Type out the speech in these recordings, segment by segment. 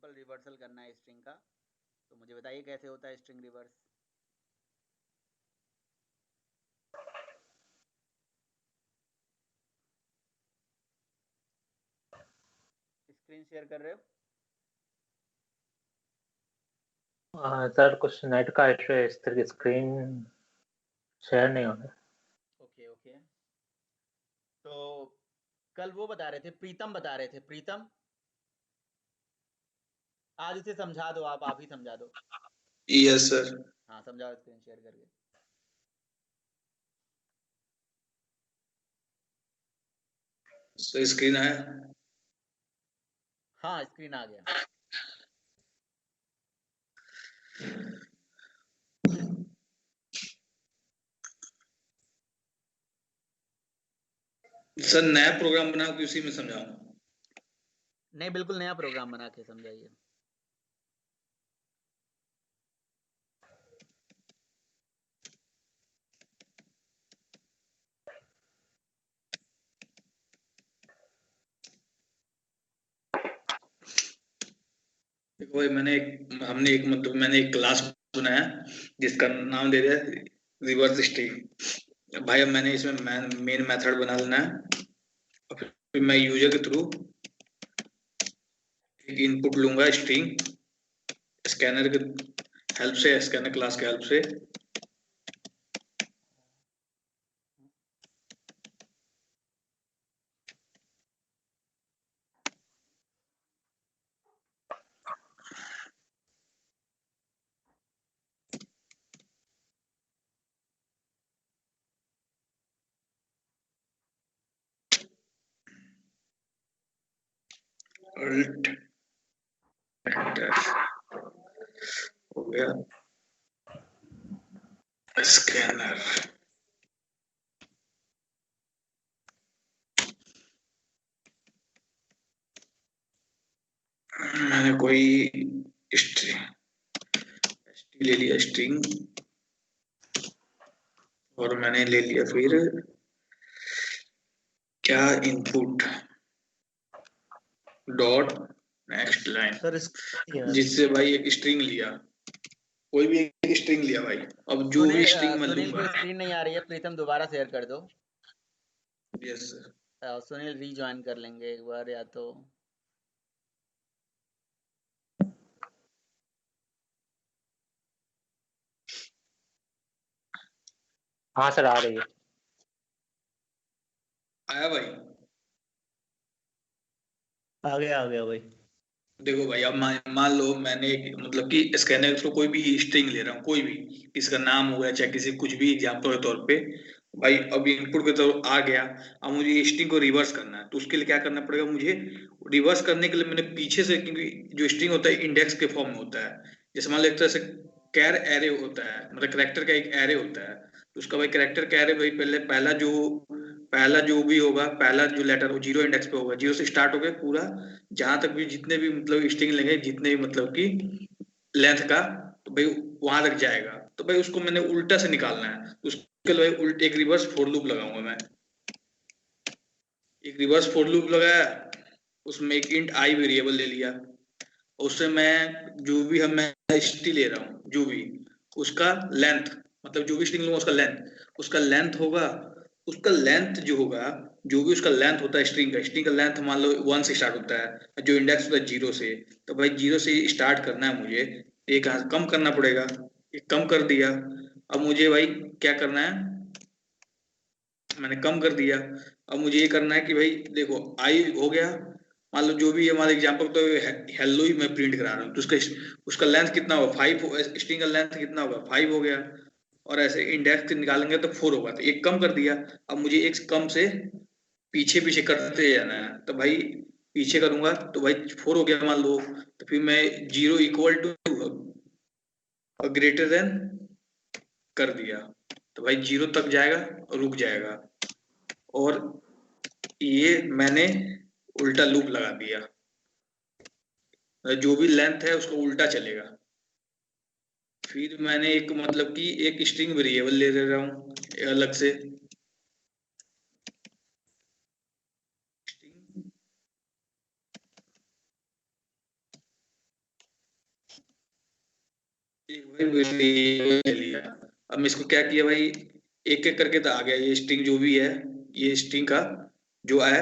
Simple reversal करना है string का। तो मुझे बताइए कैसे होता है स्ट्रिंग रिवर्स। स्क्रीन शेयर कर रहे हो? सर कुछ नेट का इशू है, इस तरह की स्क्रीन शेयर नहीं हो रहा। Okay okay. तो कल वो बता रहे थे, प्रीतम बता रहे थे, प्रीतम आज इसे समझा दो, आप ही समझा दो। Yes sir. हाँ समझाओ स्क्रीन शेयर करके। सर स्क्रीन आया? हाँ स्क्रीन आ गया। सर नया प्रोग्राम बनाओ कि उसी में समझाऊं? नहीं बिल्कुल नया प्रोग्राम बना के समझाइए। देखो भाई मैंने एक क्लास बनाया जिसका नाम दे दिया रिवर्स स्ट्रिंग। भाई अब मैंने इसमें मेन मेथड बना लेना है और फिर मैं यूजर के थ्रू एक इनपुट लूंगा स्ट्रिंग स्कैनर के हेल्प से, स्कैनर क्लास के हेल्प से। अल्ट हो गया स्कैनर। मैंने कोई स्ट्रिंग ले लिया स्ट्रिंग और मैंने ले लिया फिर क्या input dot next line, sir जिससे भाई एक स्ट्रिंग लिया, कोई भी एक स्ट्रिंग लिया भाई। अब जो भी स्ट्रिंग मैं सुनील लूंगा। को स्क्रीन नहीं आ रही है, प्रीतम दोबारा शेयर कर दो। Yes sir. सुनील रीजॉइन कर लेंगे एक बार या तो। हाँ सर आ रही है। आया भाई? आ गया भाई। देखो भाई अब मान लो मैंने मतलब कि स्कैनर को कोई भी स्ट्रिंग ले रहा हूँ, कोई भी, किसका नाम हो गया चाहे किसी कुछ भी एग्जाम्पल के तौर पे। भाई अब इनपुट के तौर आ गया। अब मुझे स्ट्रिंग को रिवर्स करना है तो उसके लिए क्या करना पड़ेगा मुझे? रिवर्स करने के लिए मैंने पीछे से, क्योंकि जो स्ट्रिंग होता है इंडेक्स के फॉर्म में होता है, जैसे मान लो एक तरह से कैर एरे होता है, मतलब करेक्टर का एक एरे होता है। तो उसका भाई करेक्टर का एरे भाई पहला जो भी होगा, पहला जो लेटर वो जीरो इंडेक्स पे होगा, जीरो से स्टार्ट होकर पूरा जहां तक भी जितने भी मतलब स्ट्रिंग लेंगे, जितने भी मतलब कि लेंथ का, तो भाई वहां तक जाएगा। तो भाई उसको मैंने उल्टा से निकालना है, तो उसके लिए भाई एक रिवर्स फॉर लूप लगाऊंगा मैं। एक रिवर्स फॉर लूप लगाया, उसमें एक इंट आई वेरिएबल ले लिया, उससे मैं जो भी मैं स्ट्रिंग ले रहा हूँ, जो भी उसका लेंथ, मतलब जो भी स्ट्रिंग लूंगा उसका लेंथ होगा। उसका लेंथ जो होगा, जो भी उसका लेंथ होता है स्ट्रिंग का लेंथ मान लो 1 से स्टार्ट होता है, जो इंडेक्स होता है 0 से। तो भाई 0 से स्टार्ट करना है मुझे, एक कम करना पड़ेगा। एक कम कर दिया। अब मुझे भाई क्या करना है, मैंने कम कर दिया। अब मुझे ये करना है कि भाई देखो आई हो गया, मान लो जो भी हमारा एग्जांपल, तो हेलो ही मैं प्रिंट करा रहा हूँ, तो उसका लेंथ कितना होगा? 5। स्ट्रिंग का लेंथ कितना होगा? 5 हो गया। और ऐसे इंडेक्स निकालेंगे तो 4 होगा, तो एक कम कर दिया। अब मुझे एक कम से पीछे पीछे करते जाना है, तो भाई पीछे करूंगा तो भाई 4 हो गया मान लो, तो फिर मैं 0 इक्वल टू और ग्रेटर देन कर दिया, तो भाई 0 तक जाएगा और रुक जाएगा। और ये मैंने उल्टा लूप लगा दिया, जो भी लेंथ है उसको उल्टा चलेगा। फिर मैंने एक मतलब कि एक स्ट्रिंग वेरिएबल ले रहा हूँ अलग से, ले लिया। अब मैं इसको क्या किया भाई, एक एक करके तो आ गया ये स्ट्रिंग जो भी है, ये स्ट्रिंग का जो है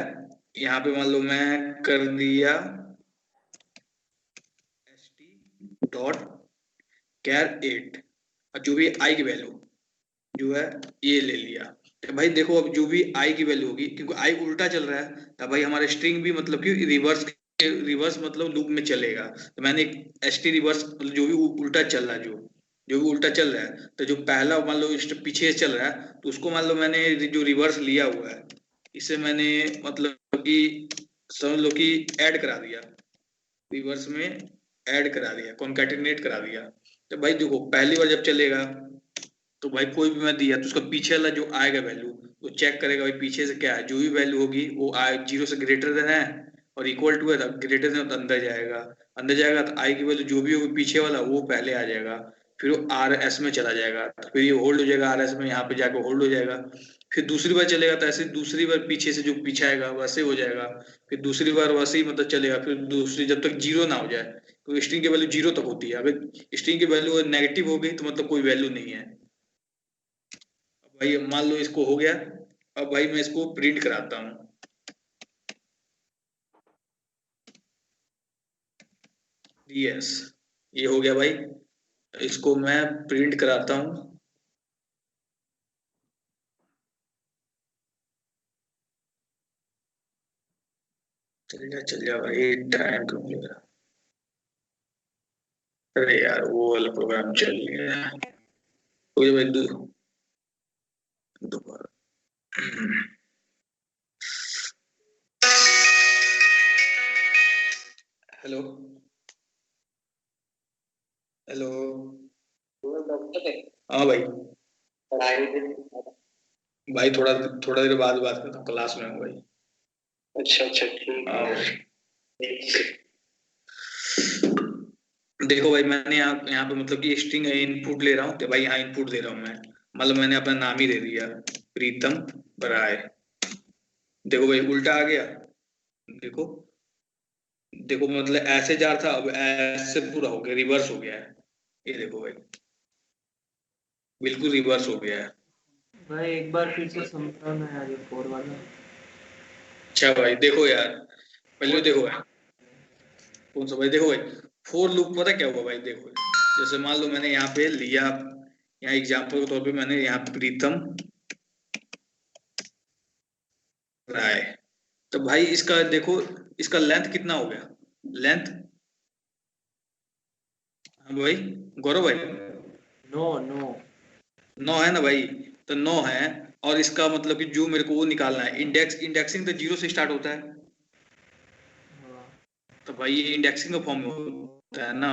यहाँ पे मान लो मैं कर दिया डॉट कैर 8 और जो भी आई की वैल्यू जो है ये ले लिया। तो भाई देखो अब जो भी आई की वैल्यू होगी, क्योंकि आई उल्टा चल रहा है तो भाई हमारा स्ट्रिंग भी मतलब कि रिवर्स मतलब लूप में चलेगा। तो मैंने एक एसटी रिवर्स मतलब जो भी उल्टा चल रहा है, जो भी उल्टा चल रहा है, तो जो पहला मान लो पीछे चल रहा है तो उसको मान लो मैंने जो रिवर्स लिया हुआ है इसे मैंने मतलब कि समझ लो कि ऐड करा दिया, रिवर्स में ऐड करा दिया, कॉन्कैटिनेट करा दिया। तो भाई देखो पहली बार जब चलेगा तो भाई कोई भी मैं दिया तो उसका पीछे वाला जो आएगा वैल्यू वो चेक करेगा भाई पीछे से क्या है, जो भी वैल्यू होगी वो जीरो से ग्रेटर देन है और इक्वल टू है तो ग्रेटर देन तो अंदर जाएगा तो आई की वैल्यू जो भी होगी पीछे वाला वो पहले आ जाएगा, फिर वो आर एस में चला जाएगा, फिर ये होल्ड हो जाएगा आर एस में, यहाँ पे जाकर होल्ड हो जाएगा। फिर दूसरी बार चलेगा तो ऐसे दूसरी बार पीछे से जो पीछे आएगा वैसे हो जाएगा, फिर दूसरी बार वैसे ही मतलब चलेगा, फिर दूसरी जब तक जीरो ना हो जाए, क्योंकि स्ट्रिंग की वैल्यू जीरो तक होती है, अगर स्ट्रिंग की वैल्यू नेगेटिव हो गई तो मतलब कोई वैल्यू नहीं है। भाई मान लो इसको हो गया, अब भाई मैं इसको प्रिंट कराता हूँ। यस ये हो गया भाई, इसको मैं प्रिंट कराता हूँ। चल जा भाई, टाइम क्यों ले रहा। अरे यार वो वाला प्रोग्राम चल गया है भाई, दोबारा हेलो हेलो हाँ भाई, भाई थोड़ा थोड़ा देर बाद बात करता हूँ, क्लास में हूँ भाई। अच्छा अच्छा ठीक है। देखो भाई मैंने यहाँ पे मतलब कि स्ट्रिंग इनपुट ले रहा हूँ तो भाई यहाँ इनपुट दे रहा हूँ मैं, मतलब मैंने अपना नाम ही दे दिया प्रीतम बराए। देखो भाई उल्टा आ गया, देखो देखो मतलब ऐसे जा रहा था अब ऐसे पूरा हो गया, रिवर्स हो गया है, ये देखो भाई बिल्कुल रिवर्स हो गया है। भाई एक बार फिर से समझाना यार ये फोर वाला। अच्छा भाई देखो यार पहले देखो यार कौन सा भाई, देखो भाई फोर लूप पता क्या हुआ भाई, देखो जैसे मान लो मैंने यहाँ पे लिया, यहाँ एग्जांपल के तौर पे मैंने यहाँ प्रीतम राय, तो भाई इसका देखो इसका लेंथ कितना हो गया, लेंथ हाँ भाई गौरव भाई नो नो 9 है ना भाई, तो 9 है और इसका मतलब कि जो मेरे को वो निकालना है इंडेक्सिंग तो जीरो से स्टार्ट होता है, तो भाई ये इंडेक्सिंग का फॉर्म में होता है ना,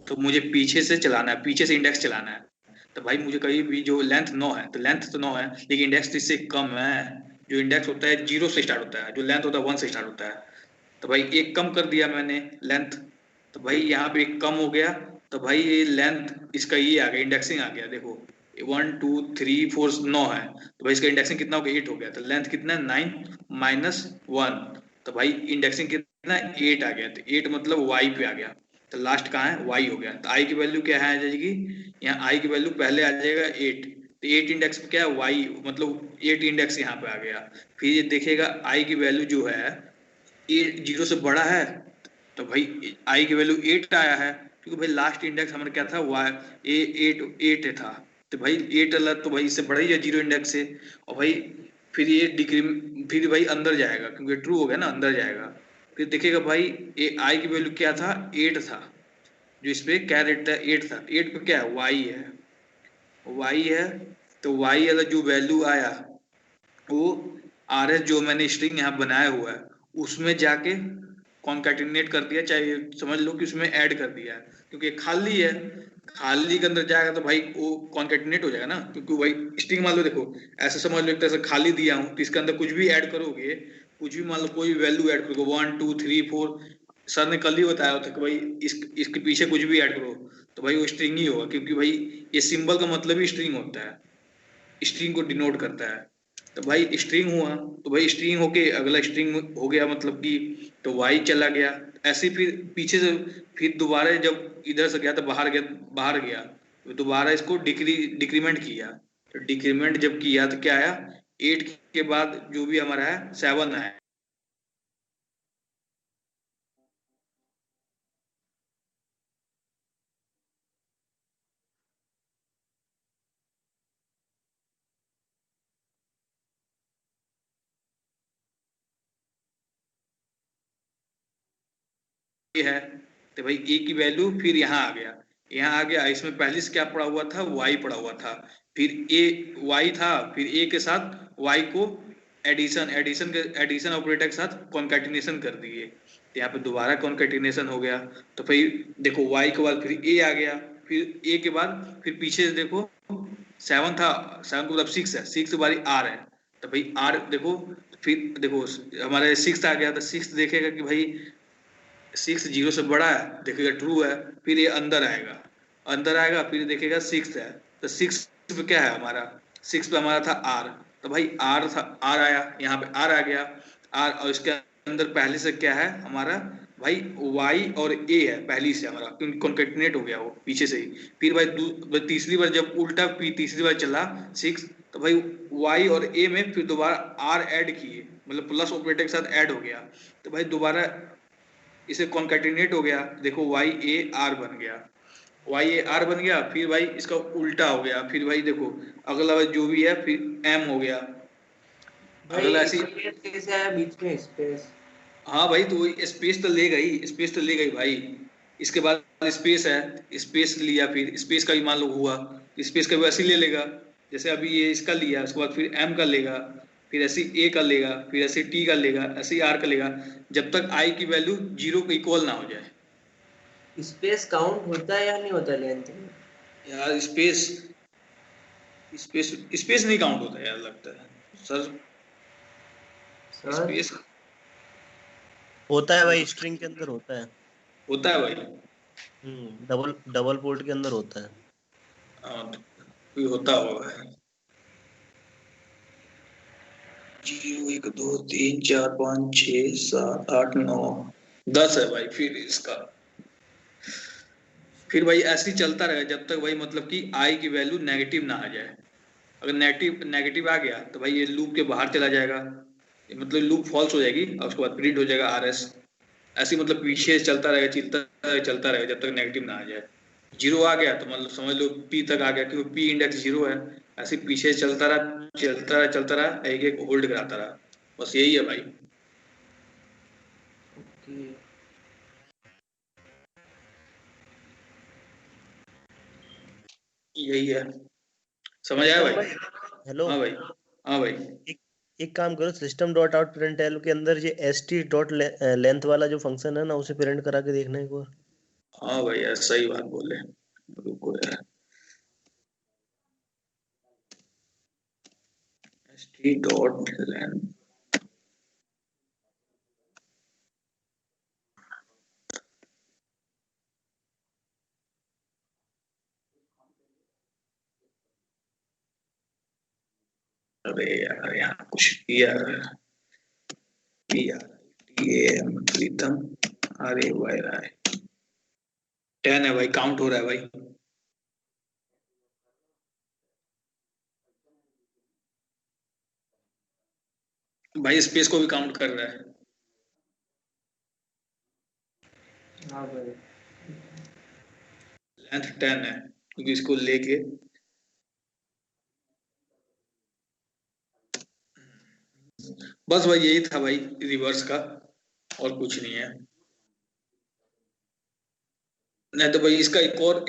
तो मुझे पीछे से चलाना है, पीछे से इंडेक्स चलाना है। तो भाई मुझे कहीं भी जो लेंथ 9 है तो लेंथ तो 9 है लेकिन इंडेक्स तो इससे कम है, जो इंडेक्स होता है जीरो से स्टार्ट होता है, जो लेंथ होता है 1 से स्टार्ट होता है। तो भाई एक कम कर दिया मैंने लेंथ, तो भाई यहाँ पे एक कम हो गया, तो भाई ये लेंथ इसका ये आ गया, इंडेक्सिंग आ गया, देखो 1 2 3 4 9 है, तो भाई इसका इंडेक्सिंग कितना हो गया 8 हो गया, तो लेंथ कितना है 9 माइनस 1, तो भाई इंडेक्सिंग कितना 8 आ गया, तो 8 मतलब y पे आ गया, तो लास्ट कहाँ है y हो गया, तो i की वैल्यू क्या है आ जाएगी, यहाँ i की वैल्यू पहले आ जाएगा 8, तो 8 इंडेक्स पे क्या है y मतलब 8 इंडेक्स यहाँ पे आ गया, फिर ये देखेगा i की वैल्यू जो है 0 से बड़ा है, तो भाई i की वैल्यू 8 आया है, क्योंकि भाई लास्ट इंडेक्स हमारा क्या था y 8 था, तो भाई 8 अलग तो भाई इससे बड़ा ही है 0 इंडेक्स से, और भाई फिर ये फिर भाई अंदर जाएगा क्योंकि ट्रू हो गया ना, अंदर जाएगा, फिर देखेगा भाई आई की वैल्यू क्या था 8 था, जो इस पे क्या रेट था 8 था, 8 पे क्या है y है, तो y वाला जो वैल्यू आया वो आर एस जो मैंने स्ट्रिंग यहाँ बनाया हुआ है उसमें जाके कॉन्कैटिनेट कर दिया, चाहे समझ लो कि उसमें ऐड कर दिया है, क्योंकि खाली है, खाली के अंदर जाएगा तो भाई वो कॉन्कैटिनेट हो जाएगा ना, क्योंकि भाई स्ट्रिंग मान लो देखो ऐसे समझ लो एक तरह से खाली दिया हूँ तो इसके अंदर कुछ भी ऐड करोगे, कुछ भी मान लो कोई वैल्यू ऐड करोगे 1 2 3 4, सर ने कल ही बताया था कि भाई इसके पीछे कुछ भी ऐड करो तो भाई वो स्ट्रिंग ही होगा, क्योंकि भाई ये सिंबल का मतलब ही स्ट्रिंग होता है, स्ट्रिंग को डिनोट करता है। तो भाई स्ट्रिंग हुआ तो भाई स्ट्रिंग होके अगला स्ट्रिंग हो गया मतलब कि तो y चला गया, ऐसे ही फिर पीछे से फिर दोबारा जब इधर से गया तो बाहर गया तो दोबारा इसको डिक्रीमेंट किया। तो डिक्रीमेंट जब किया तो क्या आया, 8 के बाद जो भी हमारा है 7 आया। ये है तो भाई ए की वैल्यू फिर यहाँ आ गया। इसमें पहले से क्या पड़ा हुआ था, वाई पड़ा हुआ था, फिर ए वाई था, फिर ए के साथ वाई को एडिशन ऑपरेटर के साथ कॉन्कैटिनेशन कर दिए, तो यहाँ पे दोबारा कॉन्कैटिनेशन हो गया। तो फिर देखो वाई के बाद फिर ए आ गया, फिर ए के बाद फिर पीछे से देखो 7 था, 7 को मतलब 6 है, 6 बारी आर है, तो भाई आर देखो, फिर देखो हमारे 6 आ गया, तो 6 देखेगा कि भाई 6 0 से बड़ा है, देखेगा ट्रू है, फिर ये अंदर आएगा फिर देखेगा 6 है, तो 6 पे क्या है हमारा, 6 पे हमारा था आर, तो भाई आर था, आर आया, यहाँ पे आर आ गया, आर, और इसके अंदर पहले से क्या है हमारा भाई वाई और ए है, पहली से हमारा कॉन्केटिनेट हो गया वो पीछे से ही। फिर भाई तीसरी बार जब उल्टा तीसरी बार चला 6, तो भाई वाई और ए में फिर दोबारा आर ऐड किए, मतलब प्लस ऑपरेटर के साथ ऐड हो गया, तो भाई दोबारा इसे कॉन्कैटिनेट हो गया, देखो वाई ए आर बन गया, वाई ए आर बन गया, फिर भाई इसका उल्टा हो गया, फिर भाई देखो अगला जो भी है फिर एम हो गया, अगला ऐसी। कैसे आया बीच में स्पेस? हाँ भाई तो स्पेस तो लेगा ही, स्पेस तो लेगा ही भाई, इसके बाद स्पेस है, स्पेस लिया, फिर स्पेस का भी मान लो हुआ, स्पेस का भी ऐसे ले लेगा, जैसे अभी ये इसका लिया, उसके बाद फिर एम का लेगा, फिर ऐसे ए का लेगा, फिर ऐसे टी का लेगा, ऐसे आर का लेगा, जब तक आई की वैल्यू 0 के इक्वल ना हो जाए। स्पेस काउंट होता है या नहीं होता लेंथ में? यार स्पेस स्पेस स्पेस नहीं काउंट होता यार, लगता है सर स्पेस होता है भाई, स्ट्रिंग के अंदर होता है। होता है भाई, डबल पोर्ट के अंदर होता है। हाँ तो कोई होता होगा। 0 1 2 3 4 5 6 7 8 9 10 है भाई, फिर इसका फिर भाई ऐसे ही चलता रहेगा जब तक भाई मतलब कि आई की वैल्यू नेगेटिव ना आ जाए। अगर नेगेटिव आ गया तो भाई ये लूप के बाहर चला जाएगा, मतलब लूप फॉल्स हो जाएगी, और उसके बाद प्रिंट हो जाएगा आर एस। ऐसे मतलब पीछे चलता रहेगा जब तक नेगेटिव ना आ जाए। 0 आ गया तो मतलब समझ लो पी तक आ गया, क्योंकि पी इंडेक्स 0 है। ऐसे पीछे चलता रहा एक एक होल्ड कराता रहा, बस यही है भाई। यही है, समझ आया भाई? हेलो, हाँ भाई एक काम करो, सिस्टम डॉट आउट प्रिंट के अंदर ये st डॉट लेंथ वाला जो फंक्शन है ना, उसे प्रिंट करा के देखना एक बार। हाँ भाई यार सही बात बोले, रुको यार, st डॉट लेंथ, अरे यार यहाँ कुछ किया प्रीतम, अरे भाई राय 10 है भाई, काउंट हो रहा है भाई। भाई स्पेस को भी काउंट कर रहा है। हाँ भाई, लेंथ 10 है क्योंकि इसको लेके बस भाई यही था भाई रिवर्स का, और कुछ नहीं है। नहीं तो भाई इसका एक और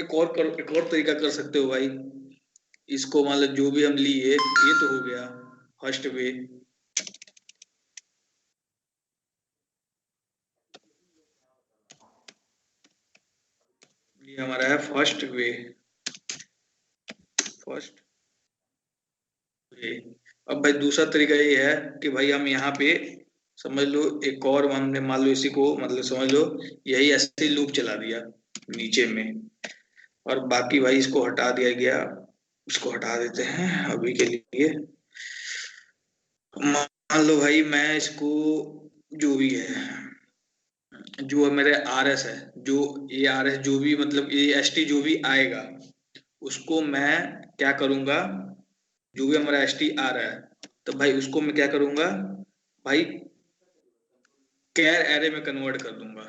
तरीका कर सकते हो भाई, इसको मतलब जो भी हम लिए ये तो हो गया फर्स्ट वे, ये हमारा है फर्स्ट वे। अब भाई दूसरा तरीका ये है कि भाई हम यहाँ पे समझ लो एक और हमने मान लो इसी को मतलब समझ लो यही ऐसे लूप चला दिया नीचे में, और बाकी भाई इसको हटा दिया गया, इसको हटा देते हैं अभी के लिए। मान लो भाई मैं इसको जो भी है जो मेरे RS है, जो ये RS जो भी मतलब ये ST जो भी आएगा उसको मैं क्या करूंगा, जो भी हमारा ST आ रहा है तो भाई उसको मैं क्या करूंगा भाई, कैर एरे में कन्वर्ट कर दूंगा।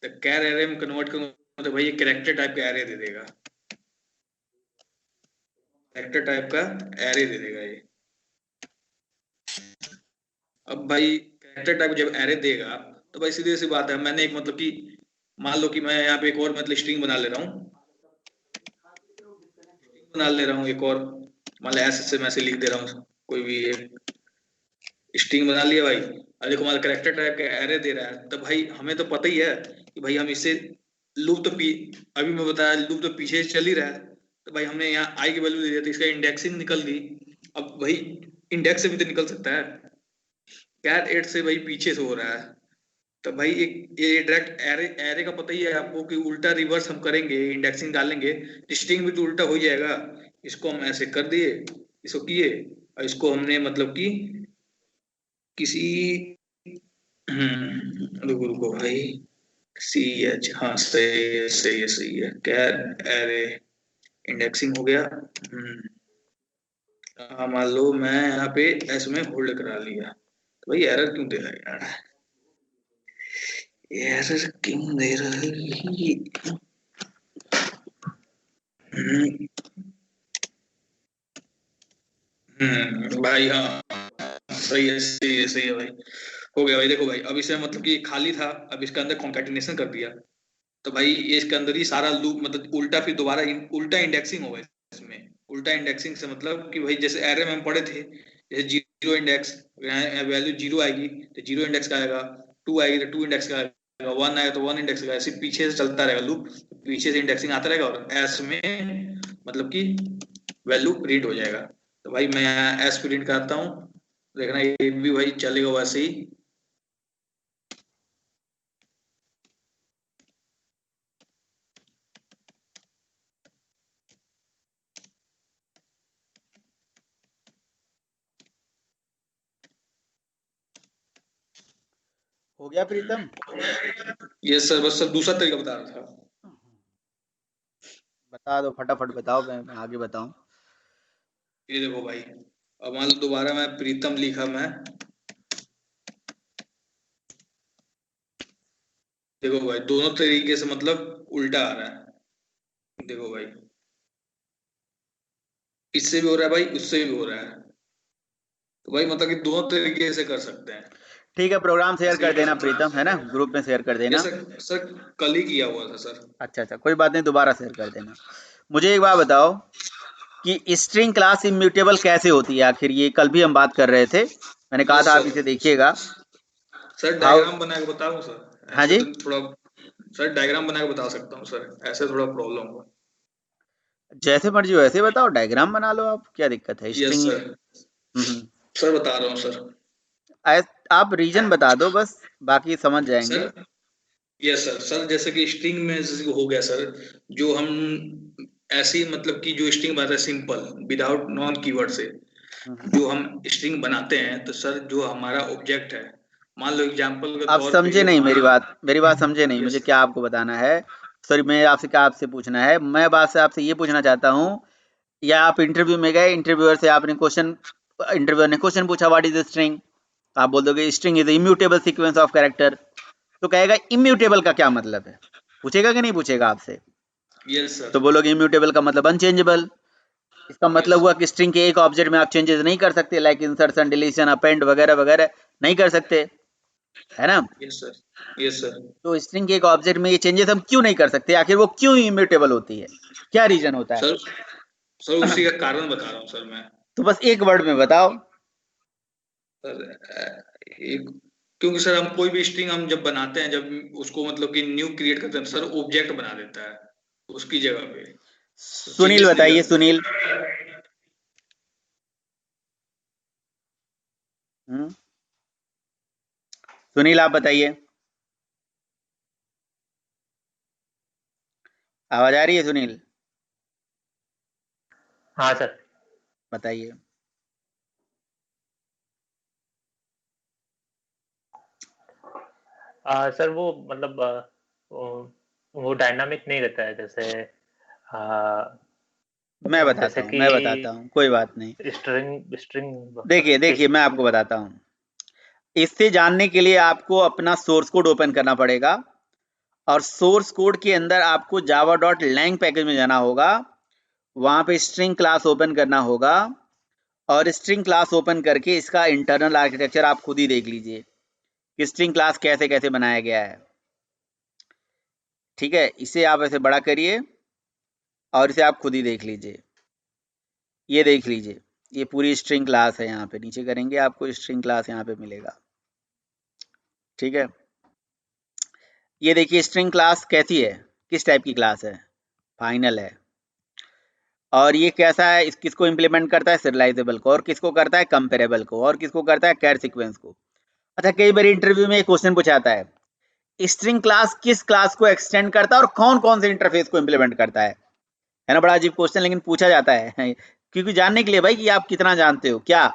तो कैर एरे में कन्वर्ट करूंगा तो भाई ये कैरेक्टर टाइप का एरे दे देगा, कैरेक्टर टाइप का एरे दे देगा ये। अब भाई कैरेक्टर टाइप जब एरे देगा तो भाई सीधी सी बात है, मैंने एक मतलब कि मान लो कि मैं यहाँ पे एक और मतलब स्ट्रिंग बना ले रहा हूँ, एक और मान लो ऐसे से मैं ऐसे लिख दे रहा हूँ, कोई भी एक स्ट्रिंग बना लिया भाई। अब देखो हमारा कैरेक्टर टाइप का एरे दे रहा है, तो भाई हमें तो पता ही है कि भाई हम इससे लूप तो अभी मैं बताया लूप तो पीछे चल ही रहा है, तो भाई हमने यहाँ आई की वैल्यू दे दिया तो इसका इंडेक्सिंग निकल गई। अब भाई इंडेक्स से भी तो निकल सकता है, कैर 8 से भाई पीछे से हो रहा है, तो भाई एक ये डायरेक्ट एरे एरे का पता ही है आपको कि उल्टा रिवर्स हम करेंगे, इंडेक्सिंग डालेंगे, स्ट्रिंग भी तो उल्टा हो ही जाएगा। इसको हम ऐसे कर दिए, इसको किए और इसको हमने मतलब कि किसी रुको रुको भाई, CH, हाँ सही है सही है सही है, कैर एरे इंडेक्सिंग हो गया। हाँ मान लो मैं यहाँ पे एस में होल्ड करा लिया, तो भाई एरर क्यों दे रहा है यार, एरर क्यों दे रहा है। भाई हाँ सही है सही है सही है भाई, हो गया भाई। देखो भाई अब इसे मतलब कि खाली था, अब इसके अंदर कॉन्कैटिनेशन कर दिया तो भाई ये इसके अंदर ही सारा लूप मतलब उल्टा फिर दोबारा उल्टा इंडेक्सिंग होगा इसमें। उल्टा इंडेक्सिंग से मतलब कि भाई जैसे एरे में हम पढ़े थे, जैसे जीरो इंडेक्स, वैल्यू जीरो आएगी तो जीरो इंडेक्स का आएगा, टू आएगी तो टू इंडेक्स का आएगा, वन आएगा तो वन इंडेक्स का, ऐसे पीछे से चलता रहेगा लूप, पीछे से इंडेक्सिंग आता रहेगा और एस में मतलब कि वैल्यू प्रिंट हो जाएगा। तो भाई मैं एस प्रिंट करता हूँ, देखना ये भी भाई चलेगा वैसे ही। हो गया प्रीतम? ये सर बस सर दूसरा तरीका बता रहा था। बता दो फटाफट बताओ, मैं आगे बताऊं। ये देखो भाई अब मान लो दोबारा मैं प्रीतम लिखा, मैं देखो भाई दोनों तरीके से मतलब उल्टा आ रहा है, देखो भाई इससे भी हो रहा है भाई उससे भी हो रहा है, तो भाई मतलब कि दोनों तरीके से कर सकते हैं। ठीक है, प्रोग्राम शेयर ऐसे कर भी कर देना सकते प्रीतम, है ना, ग्रुप में शेयर कर हैं। ये देना। सर कल ही किया हुआ था सर। अच्छा अच्छा, कोई बात नहीं, दोबारा शेयर कर देना। मुझे एक बात बताओ कि स्ट्रिंग क्लास इम्यूटेबल कैसे होती है आखिर, ये कल भी हम बात कर रहे थे, मैंने कहा था यस आप इसे देखिएगा। Sir how? डायग्राम बना के बताऊं सर, हाँ ऐसे जी, तो थोड़ा सर डायग्राम बना के बता सकता हूँ सर, ऐसे थोड़ा प्रॉब्लम हुआ। जैसे मर्जी वैसे बताओ, डायग्राम बना लो आप, क्या दिक्कत है यस स्ट्रिंग। सर, सर बता रहा हूँ सर। आप रीजन बता दो बस, बाकी समझ जाएंगे। सर यस सर, सर जैसे कि स्ट्रिंग में जैसे हो गया सर, जो हम ऐसी मतलब कि जो स्ट्रिंग बनाते हैं सिंपल विदाउट नॉन कीवर्ड से, जो हम स्ट्रिंग बनाते हैं तो सर जो हमारा ऑब्जेक्ट है, मान लो एग्जांपल के आप तौर पे समझे नहीं मान मेरी लो। बात, मेरी बात समझे नहीं, मुझे यस क्या आपको बताना है। सॉरी, मैं आपसे क्या आपसे पूछना है, मैं बात से आपसे ये पूछना चाहता हूँ, या आप इंटरव्यू में गए, इंटरव्यूअर से आपने क्वेश्चन, इंटरव्यूअर ने क्वेश्चन पूछा व्हाट इज द स्ट्रिंग, आप बोल दोगे string is immutable sequence of character, तो कहेगा इम्यूटेबल का क्या मतलब है, पूछेगा कि नहीं पूछेगा आपसे? यस तो सर बोलोगे इम्यूटेबल का मतलब अनचेंजेबल। इसका मतलब यस हुआ कि स्ट्रिंग के एक ऑब्जेक्ट में आप चेंजेस नहीं कर सकते, लाइक इंसर्शन, डिलीशन, अपेंड वगैरह वगैरह नहीं कर सकते, है ना? Yes sir yes sir. तो स्ट्रिंग के एक ऑब्जेक्ट में ये चेंजेस हम क्यों नहीं कर सकते, आखिर वो क्यों इम्यूटेबल होती है, क्या रीजन होता है? सर सर उसी का कारण बता रहा हूँ सर मैं। तो बस एक वर्ड में बताओ। सर एक, क्योंकि सर हम कोई भी स्ट्रिंग हम जब बनाते हैं, जब उसको मतलब कि न्यू क्रिएट करते हैं सर, ऑब्जेक्ट बना देता है उसकी जगह पे, तो सुनील चेंजेस नहीं बताइए, करता सुनील। है। हम्म, सुनील आप बताइए, आवाज आ रही है सुनील? हाँ सर। बताइए। सर वो मतलब वो डायनामिक नहीं रहता है, जैसे मैं बताता जैसे हूँ, मैं बताता कि हूँ, कोई बात नहीं। स्ट्रिंग देखिए मैं आपको बताता हूँ। इससे जानने के लिए आपको अपना सोर्स कोड ओपन करना पड़ेगा और सोर्स कोड के अंदर आपको java.lang पैकेज में जाना होगा। वहां पे स्ट्रिंग क्लास ओपन करना होगा और स्ट्रिंग क्लास ओपन करके इसका इंटरनल आर्किटेक्चर आप खुद ही देख लीजिए कि स्ट्रिंग क्लास कैसे कैसे बनाया गया है। ठीक है, इसे आप ऐसे बड़ा करिए और इसे आप खुद ही देख लीजिए। ये देख लीजिए, ये पूरी स्ट्रिंग क्लास है। यहाँ पे नीचे करेंगे आपको स्ट्रिंग क्लास यहाँ पे मिलेगा। ठीक है, ये देखिए स्ट्रिंग क्लास कैसी है, किस टाइप की क्लास है, फाइनल है। और ये कैसा है, किसको इंप्लीमेंट करता है, serializable को, और किसको करता है, कंपेरेबल को, और किसको करता है, कैर सीक्वेंस को। अच्छा, कई बार इंटरव्यू में एक क्वेश्चन पूछा जाता है, स्ट्रिंग क्लास किस क्लास को एक्सटेंड करता है और कौन कौन से इंटरफेस को इंप्लीमेंट करता है ना। बड़ा अजीब क्वेश्चन, लेकिन पूछा जाता है क्योंकि जानने के लिए भाई कि आप कितना जानते हो। क्या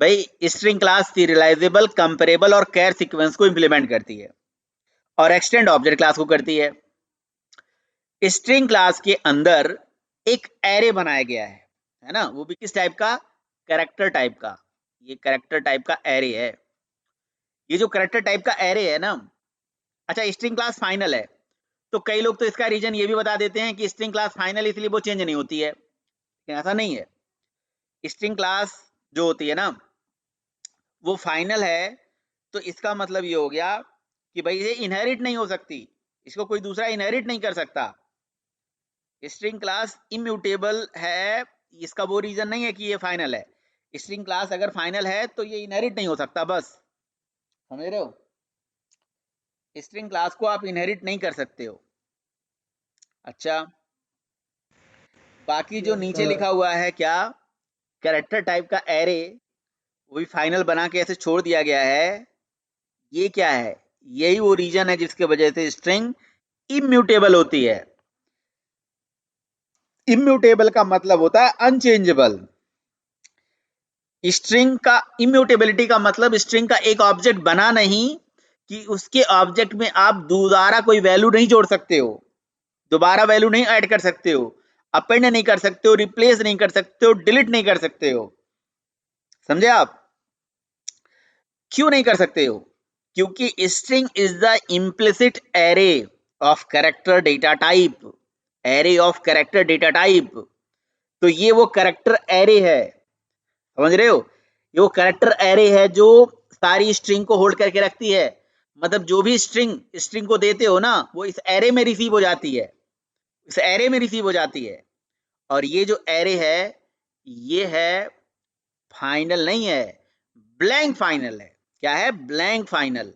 भाई, स्ट्रिंग क्लास सीरियलाइजेबल, कंपेरेबल और कैर सीक्वेंस को इंप्लीमेंट करती है और एक्सटेंड ऑब्जेक्ट क्लास को करती है। स्ट्रिंग क्लास के अंदर एक एरे बनाया गया है ना, वो भी किस टाइप का, कैरेक्टर टाइप का। ये कैरेक्टर टाइप का एरे है। ये जो कैरेक्टर टाइप का एरे है ना, अच्छा स्ट्रिंग क्लास फाइनल है, तो कई लोग तो इसका रीजन ये भी बता देते हैं कि स्ट्रिंग क्लास फाइनल इसलिए वो चेंज नहीं होती है, लेकिन ऐसा नहीं है। स्ट्रिंग क्लास जो होती है ना वो फाइनल है, तो इसका मतलब ये हो गया कि भाई ये इनहेरिट नहीं हो सकती, इसको कोई दूसरा इनहेरिट नहीं कर सकता। स्ट्रिंग क्लास इम्यूटेबल है, इसका वो रीजन नहीं है कि ये फाइनल है। स्ट्रिंग क्लास अगर फाइनल है तो ये इनहेरिट नहीं हो सकता, बस समझ रहे हो। स्ट्रिंग क्लास को आप इनहेरिट नहीं कर सकते हो। अच्छा, बाकी जो नीचे लिखा हुआ है क्या, कैरेक्टर टाइप का एरे, वो भी फाइनल बना के ऐसे छोड़ दिया गया है। ये क्या है, यही वो रीजन है जिसके वजह से स्ट्रिंग इम्यूटेबल होती है। इम्यूटेबल का मतलब होता है अनचेंजेबल। स्ट्रिंग का इम्यूटेबिलिटी का मतलब स्ट्रिंग का एक ऑब्जेक्ट बना नहीं कि उसके ऑब्जेक्ट में आप दोबारा कोई वैल्यू नहीं जोड़ सकते हो, दोबारा वैल्यू नहीं ऐड कर सकते हो, अपेंड नहीं कर सकते हो, रिप्लेस नहीं कर सकते हो, डिलीट नहीं कर सकते हो। समझे आप, क्यों नहीं कर सकते हो, क्योंकि string is the implicit array of character data type, array of character data type. तो ये वो कैरेक्टर एरे है, समझ रहे हो, ये वो कैरेक्टर एरे है जो सारी स्ट्रिंग को होल्ड करके रखती है। मतलब जो भी स्ट्रिंग को देते हो ना, वो इस एरे में रिसीव हो जाती है, इस एरे में रिसीव हो जाती है। और ये जो एरे है ये है फाइनल नहीं है, ब्लैंक फाइनल है। क्या है, ब्लैंक फाइनल,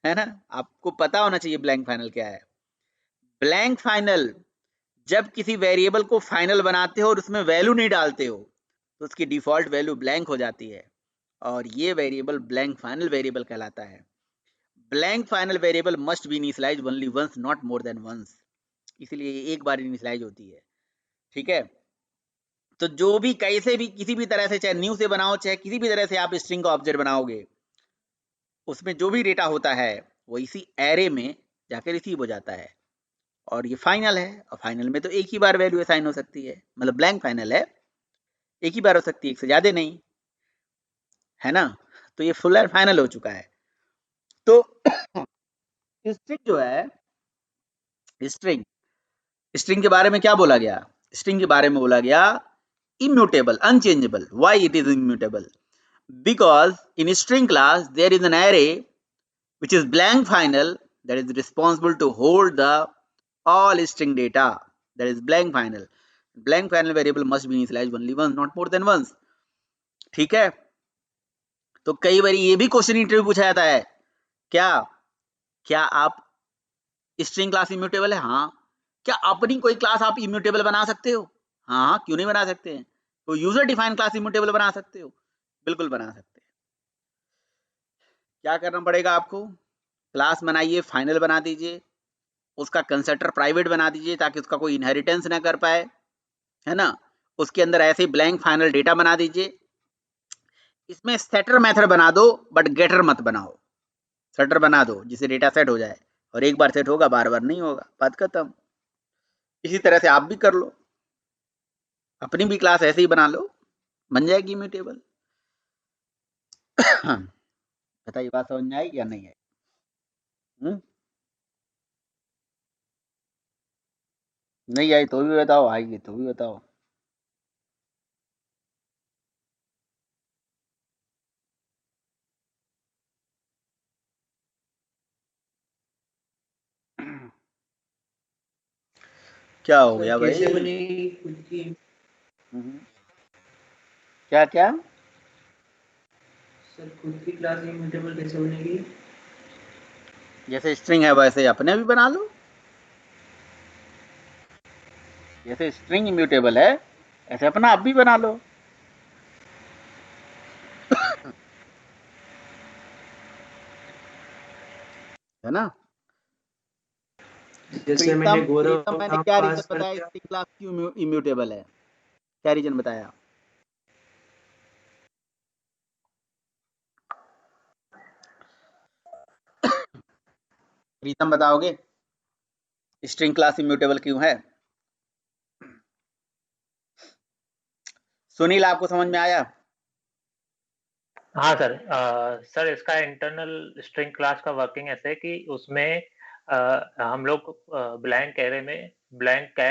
है ना। आपको पता होना चाहिए ब्लैंक फाइनल क्या है। ब्लैंक फाइनल, जब किसी वेरिएबल को फाइनल बनाते हो और उसमें वैल्यू नहीं डालते हो तो उसकी डिफॉल्ट वैल्यू ब्लैंक हो जाती है, और ये वेरिएबल ब्लैंक फाइनल वेरिएबल कहलाता है। Blank final variable must be initialized only once, not more than once, इसलिए एक बार इनिशियलाइज होती है। ठीक है, तो जो भी कैसे भी किसी भी तरह से, चाहे न्यू से बनाओ चाहे किसी भी तरह से आप स्ट्रिंग का ऑब्जेक्ट बनाओगे, उसमें जो भी डेटा होता है वो इसी एरे में जाकर रिसीव हो जाता है। और ये फाइनल है, और फाइनल में तो एक ही बार वैल्यू असाइन हो सकती है, मतलब ब्लैंक फाइनल है, एक ही बार हो सकती है, एक से ज्यादा नहीं, है ना। तो ये फुल एंड फाइनल हो चुका है। तो स्ट्रिंग जो है, स्ट्रिंग स्ट्रिंग के बारे में क्या बोला गया, स्ट्रिंग के बारे में बोला गया immutable, unchangeable. Why it is immutable? Because in string class there is an array which is blank final that is responsible to hold the all string data, that is blank final. Blank final variable must be initialized only once, not more than once. ठीक है, तो कई बार ये भी question interview पूछा जाता है, क्या क्या आप स्ट्रिंग क्लास इम्यूटेबल है, हाँ। क्या अपनी कोई क्लास आप इम्यूटेबल बना सकते हो, हाँ, क्यों नहीं बना सकते हैं। तो यूजर डिफाइंड क्लास इम्यूटेबल बना सकते हो, बिल्कुल बना सकते हैं। क्या करना पड़ेगा आपको, क्लास बनाइए, फाइनल बना दीजिए, उसका कंस्ट्रक्टर प्राइवेट बना दीजिए ताकि उसका कोई इनहेरिटेंस ना कर पाए, है ना। उसके अंदर ऐसे ब्लैंक फाइनल डेटा बना दीजिए। इसमें सेटर मेथड बना दो बट गेटर मत बनाओ, सेटर बना दो जिससे डेटा सेट हो जाए, और एक बार सेट होगा, बार बार नहीं होगा, बात खत्म। इसी तरह से आप भी कर लो, अपनी भी क्लास ऐसे ही बना लो, बन जाएगी इम्यूटेबल। बताइए, बात समझ में आई या नहीं आई? नहीं आई तो भी बताओ, आएगी तो भी बताओ। क्या हो सर गया कैसे भाई? बनेगी खुद की? क्या क्या? सर खुद की क्लास इम्यूटेबल कैसे बनेगी? जैसे स्ट्रिंग है वैसे अपने भी बना लो। जैसे स्ट्रिंग इम्यूटेबल है ऐसे अपना आप भी बना लो। है ना? जैसे मैंने गौरव प्रीतम मैंने नाम क्या रीजन पास कर बताया दिया। स्ट्रिंग क्लास क्यों इम्यूटेबल है? क्या रीजन बताया? प्रीतम बताओगे स्ट्रिंग क्लास इम्यूटेबल क्यों है? सुनील आपको समझ में आया? हाँ सर, सर इसका इंटरनल स्ट्रिंग क्लास का वर्किंग ऐसे है कि उसमें हम लोग ब्लैंक कैर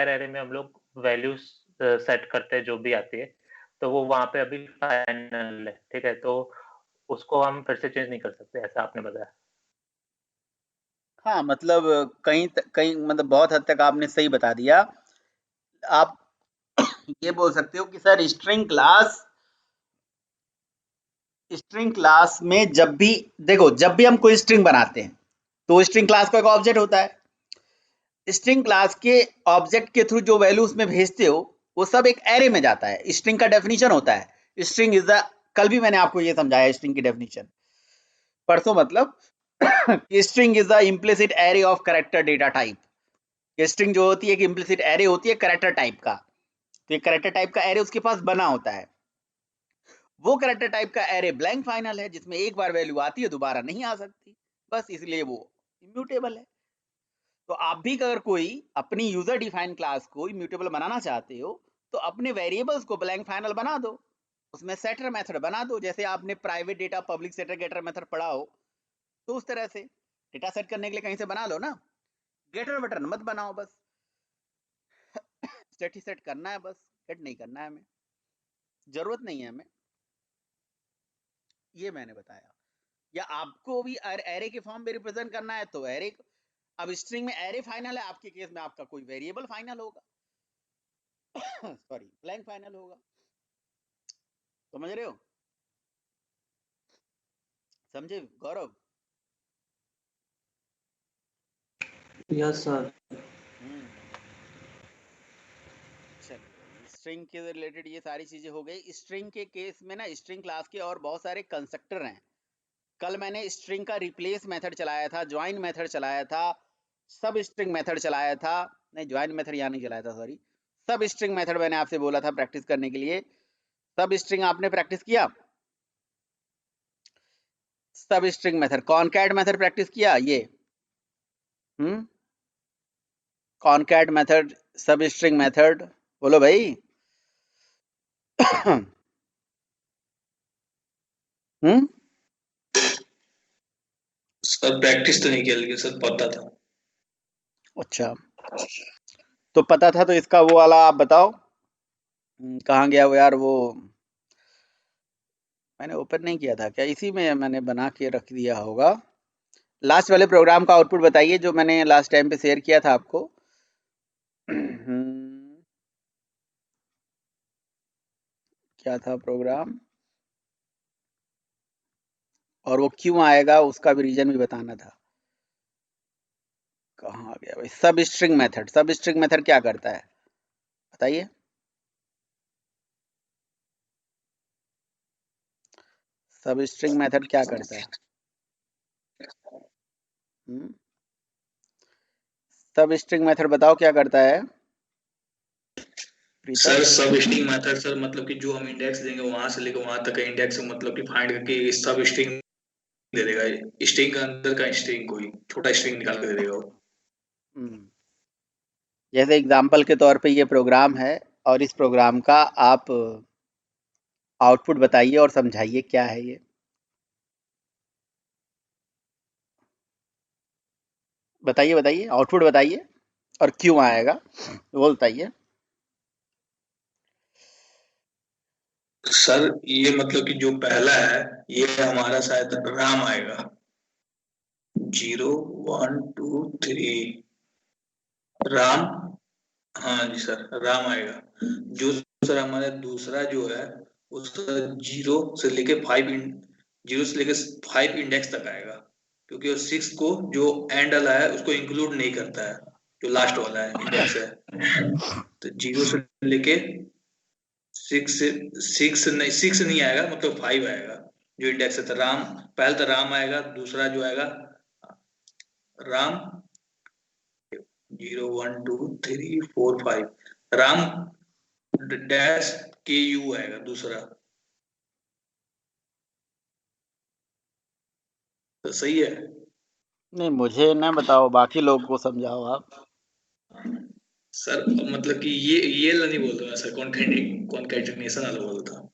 एरे में हम लोग वैल्यूज सेट करते हैं जो भी आती है, तो वो वहाँ पे अभी फाइनल है, ठीक है, तो उसको हम फिर से चेंज नहीं कर सकते, ऐसा आपने बताया। हाँ, मतलब कहीं मतलब बहुत हद तक आपने सही बता दिया। आप ये बोल सकते हो कि सर स्ट्रिंग क्लास में जब भी देखो, जब भी हम कोई स्ट्रिंग बनाते हैं तो स्ट्रिंग क्लास का एक ऑब्जेक्ट होता है। स्ट्रिंग क्लास के ऑब्जेक्ट के थ्रू जो वैल्यू उसमें भेजते हो वो सब एक एरे में जाता है। स्ट्रिंग का डेफिनेशन होता है स्ट्रिंग इज द, कल भी मैंने आपको ये समझाया स्ट्रिंग की डेफिनेशन, परसों मतलब string is the implicit array of character data type. String जो होती है एक इम्प्लिसिट एरे होती है कैरेक्टर टाइप का, तो ये कैरेक्टर टाइप का एरे उसके पास बना होता है। वो कैरेक्टर टाइप का एरे ब्लैंक फाइनल है जिसमें एक बार वैल्यू आती है दोबारा नहीं आ सकती, बस इसलिए वो इम्यूटेबल है। तो आप भी अगर कोई अपनी यूजर डिफाइन क्लास को इम्यूटेबल बनाना चाहते हो तो अपने वेरिएबल्स को ब्लैंक फाइनल बना दो, उसमें सेटर मेथड बना दो, जैसे आपने private data public setter getter method पढ़ा हो, तो उस तरह से डेटा सेट करने के लिए कहीं से बना लो ना। गेटर वेटर मत बनाओ, बस सेट ही सेट करना है, बस गेट नहीं करना है हमें, जरूरत नहीं है हमें। ये मैंने बताया। या आपको भी एरे के फॉर्म में रिप्रेजेंट करना है तो एरे, अब स्ट्रिंग में एरे फाइनल है, आपके केस में आपका कोई वेरिएबल फाइनल होगा, सॉरी ब्लैंक फाइनल होगा। समझ रहे हो? समझे गौरव? Yes sir. चलिए, स्ट्रिंग के रिलेटेड ये सारी चीजें हो गई। स्ट्रिंग के केस में ना, स्ट्रिंग क्लास के और बहुत सारे कंस्ट्रक्टर हैं। कल मैंने स्ट्रिंग का रिप्लेस मेथड चलाया था, ज्वाइन मेथड चलाया था, सब स्ट्रिंग मेथड चलाया था, नहीं ज्वाइन मेथड यहाँ नहीं चलाया था, सॉरी, सब स्ट्रिंग मेथड मैंने आपसे बोला था प्रैक्टिस करने के लिए। सब स्ट्रिंग आपने प्रैक्टिस किया? सब string method, concat method practice किया? ये कॉनकैट मेथड, सब स्ट्रिंग मेथड, बोलो भाई। सर प्रैक्टिस तो नहीं किया लेकिन सर पता था। अच्छा, तो पता था तो इसका वो वाला आप बताओ, कहाँ गया वो यार? वो मैंने ओपन नहीं किया था क्या? इसी में मैंने बना के रख दिया होगा। लास्ट वाले प्रोग्राम का आउटपुट बताइए जो मैंने लास्ट टाइम पे शेयर किया था आपको। क्या था प्रोग्राम और वो क्यों आएगा उसका भी रीजन भी बताना था। कहाँ आ गया भाई? सब स्ट्रिंग मेथड, सब स्ट्रिंग मेथड क्या करता है बताइए? सब स्ट्रिंग मेथड क्या करता है? सब स्ट्रिंग मेथड बताओ क्या करता है प्रीतम? सर सब स्ट्रिंग मेथड सर मतलब कि जो हम इंडेक्स देंगे वहां से लेकर वहां तक का इंडेक्स मतलब कि फाइंड करके सब स्ट्रिंग दे देगा, स्ट्रिंग का अंदर का स्ट्रिंग, कोई छोटा स्ट्रिंग निकाल के दे देगा वो। जैसे एग्जाम्पल के तौर पे ये प्रोग्राम है और इस प्रोग्राम का आप आउटपुट बताइए और समझाइए क्या है ये। बताइए बताइए, आउटपुट बताइए और क्यों आएगा वो बताइए। सर ये मतलब कि जो पहला है ये हमारा शायद राम आएगा, 0 1 2 3 राम। हाँ जी सर, राम आएगा। जो सर हमारा दूसरा जो है उसका 0 से लेके 5 इंडेक्स तक आएगा, क्योंकि वो 6 को जो एंड वाला है उसको इंक्लूड नहीं करता है, जो लास्ट वाला है इंडेक्स है। तो 0 से लेके 6 नहीं आएगा, मतलब 5 आएगा जो इंडेक्स है। तो राम, पहले तो राम आएगा, दूसरा जो आएगा राम 0 1 2 3 4 5 राम डैश KU आएगा दूसरा। तो सही है नहीं, मुझे ना बताओ, बाकी लोग को समझाओ आप। सर। मतलब कि ये वाला नहीं बोल रहा सर, कॉन्कैटिनेशन वाला बोल रहा था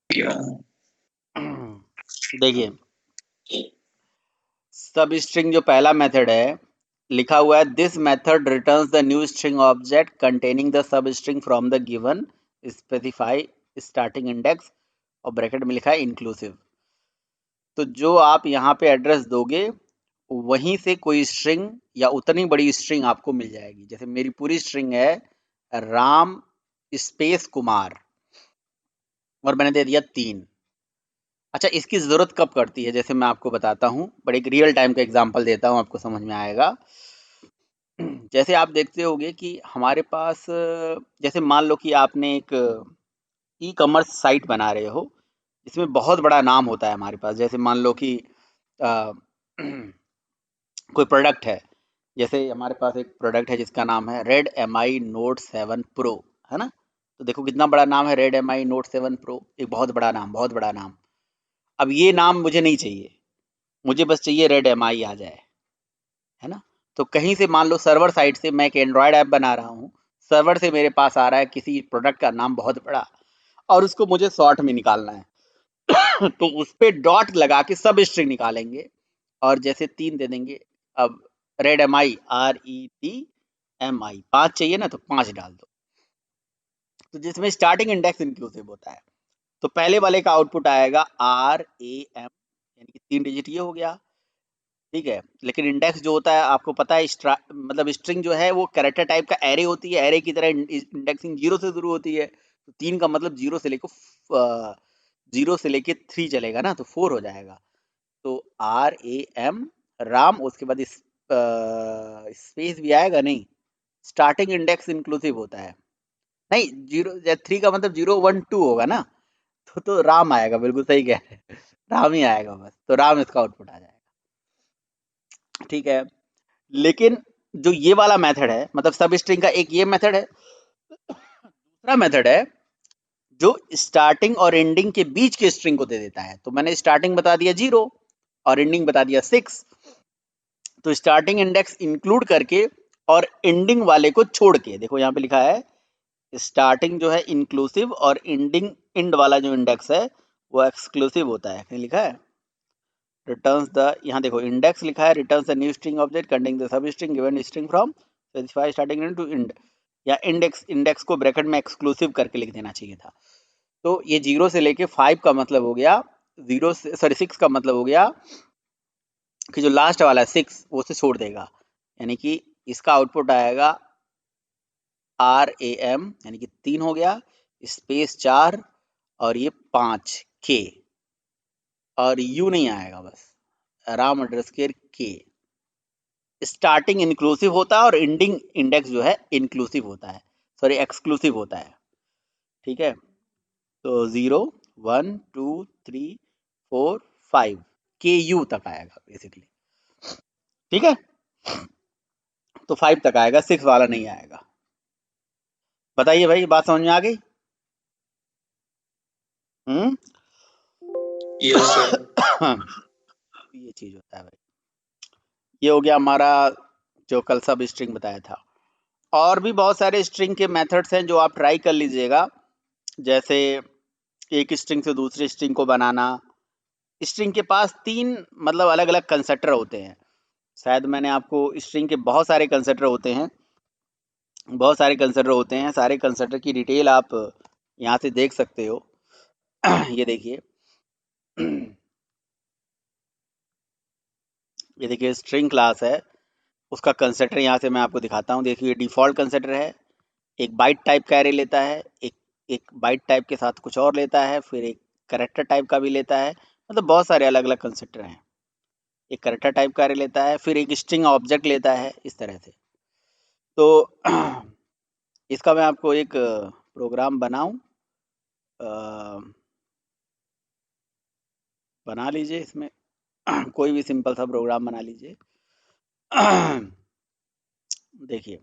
क्या? देखिए, सब स्ट्रिंग जो पहला मेथड है लिखा हुआ है, this method returns the new string object containing the सब string from the given specify starting index, और ब्रैकेट में लिखा है इंक्लूसिव। तो जो आप यहाँ पे एड्रेस दोगे वहीं से कोई स्ट्रिंग या उतनी बड़ी स्ट्रिंग आपको मिल जाएगी। जैसे मेरी पूरी स्ट्रिंग है राम स्पेस कुमार और मैंने दे दिया 3। अच्छा, इसकी ज़रूरत कब पड़ती है, जैसे मैं आपको बताता हूँ, बड़े एक रियल टाइम का एग्जांपल देता हूँ, आपको समझ में आएगा। जैसे आप देखते होंगे कि हमारे पास जैसे मान लो कि आपने एक ई कॉमर्स साइट बना रहे हो, इसमें बहुत बड़ा नाम होता है हमारे पास। जैसे मान लो कि अ, कोई प्रोडक्ट है, जैसे हमारे पास एक प्रोडक्ट है जिसका नाम है Redmi Note 7 Pro, है ना। तो देखो कितना बड़ा नाम है, Redmi Note 7 Pro, एक बहुत बड़ा नाम, बहुत बड़ा नाम। अब ये नाम मुझे नहीं चाहिए, मुझे बस चाहिए Redmi आ जाए, है ना। तो कहीं से मान लो सर्वर साइड से मैं एक एंड्रॉयड ऐप बना रहा हूँ, सर्वर से मेरे पास आ रहा है किसी प्रोडक्ट का नाम बहुत बड़ा, और उसको मुझे शॉर्ट में निकालना है। तो उस पे डॉट लगा के सब स्ट्रिंग निकालेंगे और जैसे 3 दे देंगे। अब Redmi REDMI 5 चाहिए ना, तो 5 डाल दो। तो जिसमें स्टार्टिंग इंडेक्स इंक्लूसिव होता है, तो पहले वाले का आउटपुट आएगा RAM, यानी कि 3 डिजिट ये हो गया, ठीक है। लेकिन इंडेक्स जो होता है आपको पता है, मतलब स्ट्रिंग जो है वो कैरेक्टर टाइप का एरे होती है, एरे की तरह इंडेक्सिंग 0 से शुरू होती है। तो 3 का मतलब 0 से लेके 3 चलेगा ना, तो 4 हो जाएगा। तो RAM राम, उसके बाद स्पेस भी आएगा नहीं, स्टार्टिंग इंडेक्स इंक्लूसिव होता है। नहीं, 3 का मतलब 0 1 2 होगा ना, तो राम आएगा, बिल्कुल सही कह रहे हैं। राम ही आएगा बस, तो राम इसका आउटपुट आ जाएगा, ठीक है। लेकिन जो ये वाला मेथड है, मतलब सब स्ट्रिंग का एक ये मेथड है, दूसरा मेथड है जो स्टार्टिंग और एंडिंग के बीच के स्ट्रिंग को दे देता है। तो मैंने स्टार्टिंग बता दिया 0 और एंडिंग बता दिया 6, तो स्टार्टिंग इंडेक्स इंक्लूड करके और एंडिंग वाले को छोड़ के, देखो यहाँ पे लिखा है स्टार्टिंग जो है इंक्लूसिव और एंडिंग एंड वाला जो इंडेक्स है वो एक्सक्लूसिव होता है। कहीं लिखा है रिटर्न्स द, यहाँ देखो इंडेक्स लिखा है, returns the new string object containing the substring given string from specify starting to end, या इंडेक्स को ब्रैकेट में एक्सक्लूसिव करके लिख देना चाहिए था। तो ये 0 से लेके 5 का मतलब हो गया, 6 का मतलब हो गया कि जो लास्ट वाला है 6 वो से छोड़ देगा, यानी कि इसका आउटपुट आएगा RAM, यानी कि 3 हो गया, स्पेस 4 और ये 5 K, और U नहीं आएगा, बस Ram underscore K। Starting inclusive होता है और एंडिंग इंडेक्स जो है इंक्लूसिव होता है, सॉरी एक्सक्लूसिव होता है, ठीक है। तो 0 1 2 3 4 5 KU तक आएगा बेसिकली, ठीक है। तो 5 तक आएगा, 6 वाला नहीं आएगा। बताइए भाई, बात समझ में आ गई? Yes sir. ये चीज होता है भाई। ये हो गया हमारा जो कल सब स्ट्रिंग बताया था। और भी बहुत सारे स्ट्रिंग के मेथड्स हैं जो आप ट्राई कर लीजिएगा, जैसे एक स्ट्रिंग से दूसरी स्ट्रिंग को बनाना। स्ट्रिंग के पास 3 मतलब अलग अलग कंस्ट्रक्टर होते हैं। शायद मैंने आपको स्ट्रिंग के बहुत सारे कंस्ट्रक्टर होते हैं, बहुत सारे कंस्ट्रक्टर होते हैं। सारे कंस्ट्रक्टर की डिटेल आप यहाँ से देख सकते हो। ये देखिए, ये देखिए स्ट्रिंग क्लास है, उसका कंस्ट्रक्टर यहाँ से मैं आपको दिखाता हूँ। देखिए डिफ़ॉल्ट कंस्ट्रक्टर है, एक बाइट टाइप का एरे लेता है, एक बाइट टाइप के साथ कुछ और लेता है, फिर एक कैरेक्टर टाइप का भी लेता है। मतलब बहुत सारे अलग अलग कंस्ट्रक्टर हैं। एक कैरेक्टर टाइप का एरे लेता है, फिर एक स्ट्रिंग ऑब्जेक्ट लेता है, इस तरह से। तो इसका मैं आपको एक प्रोग्राम बनाऊं, बना लीजिए इसमें। कोई भी सिंपल सा प्रोग्राम बना लीजिए। देखिए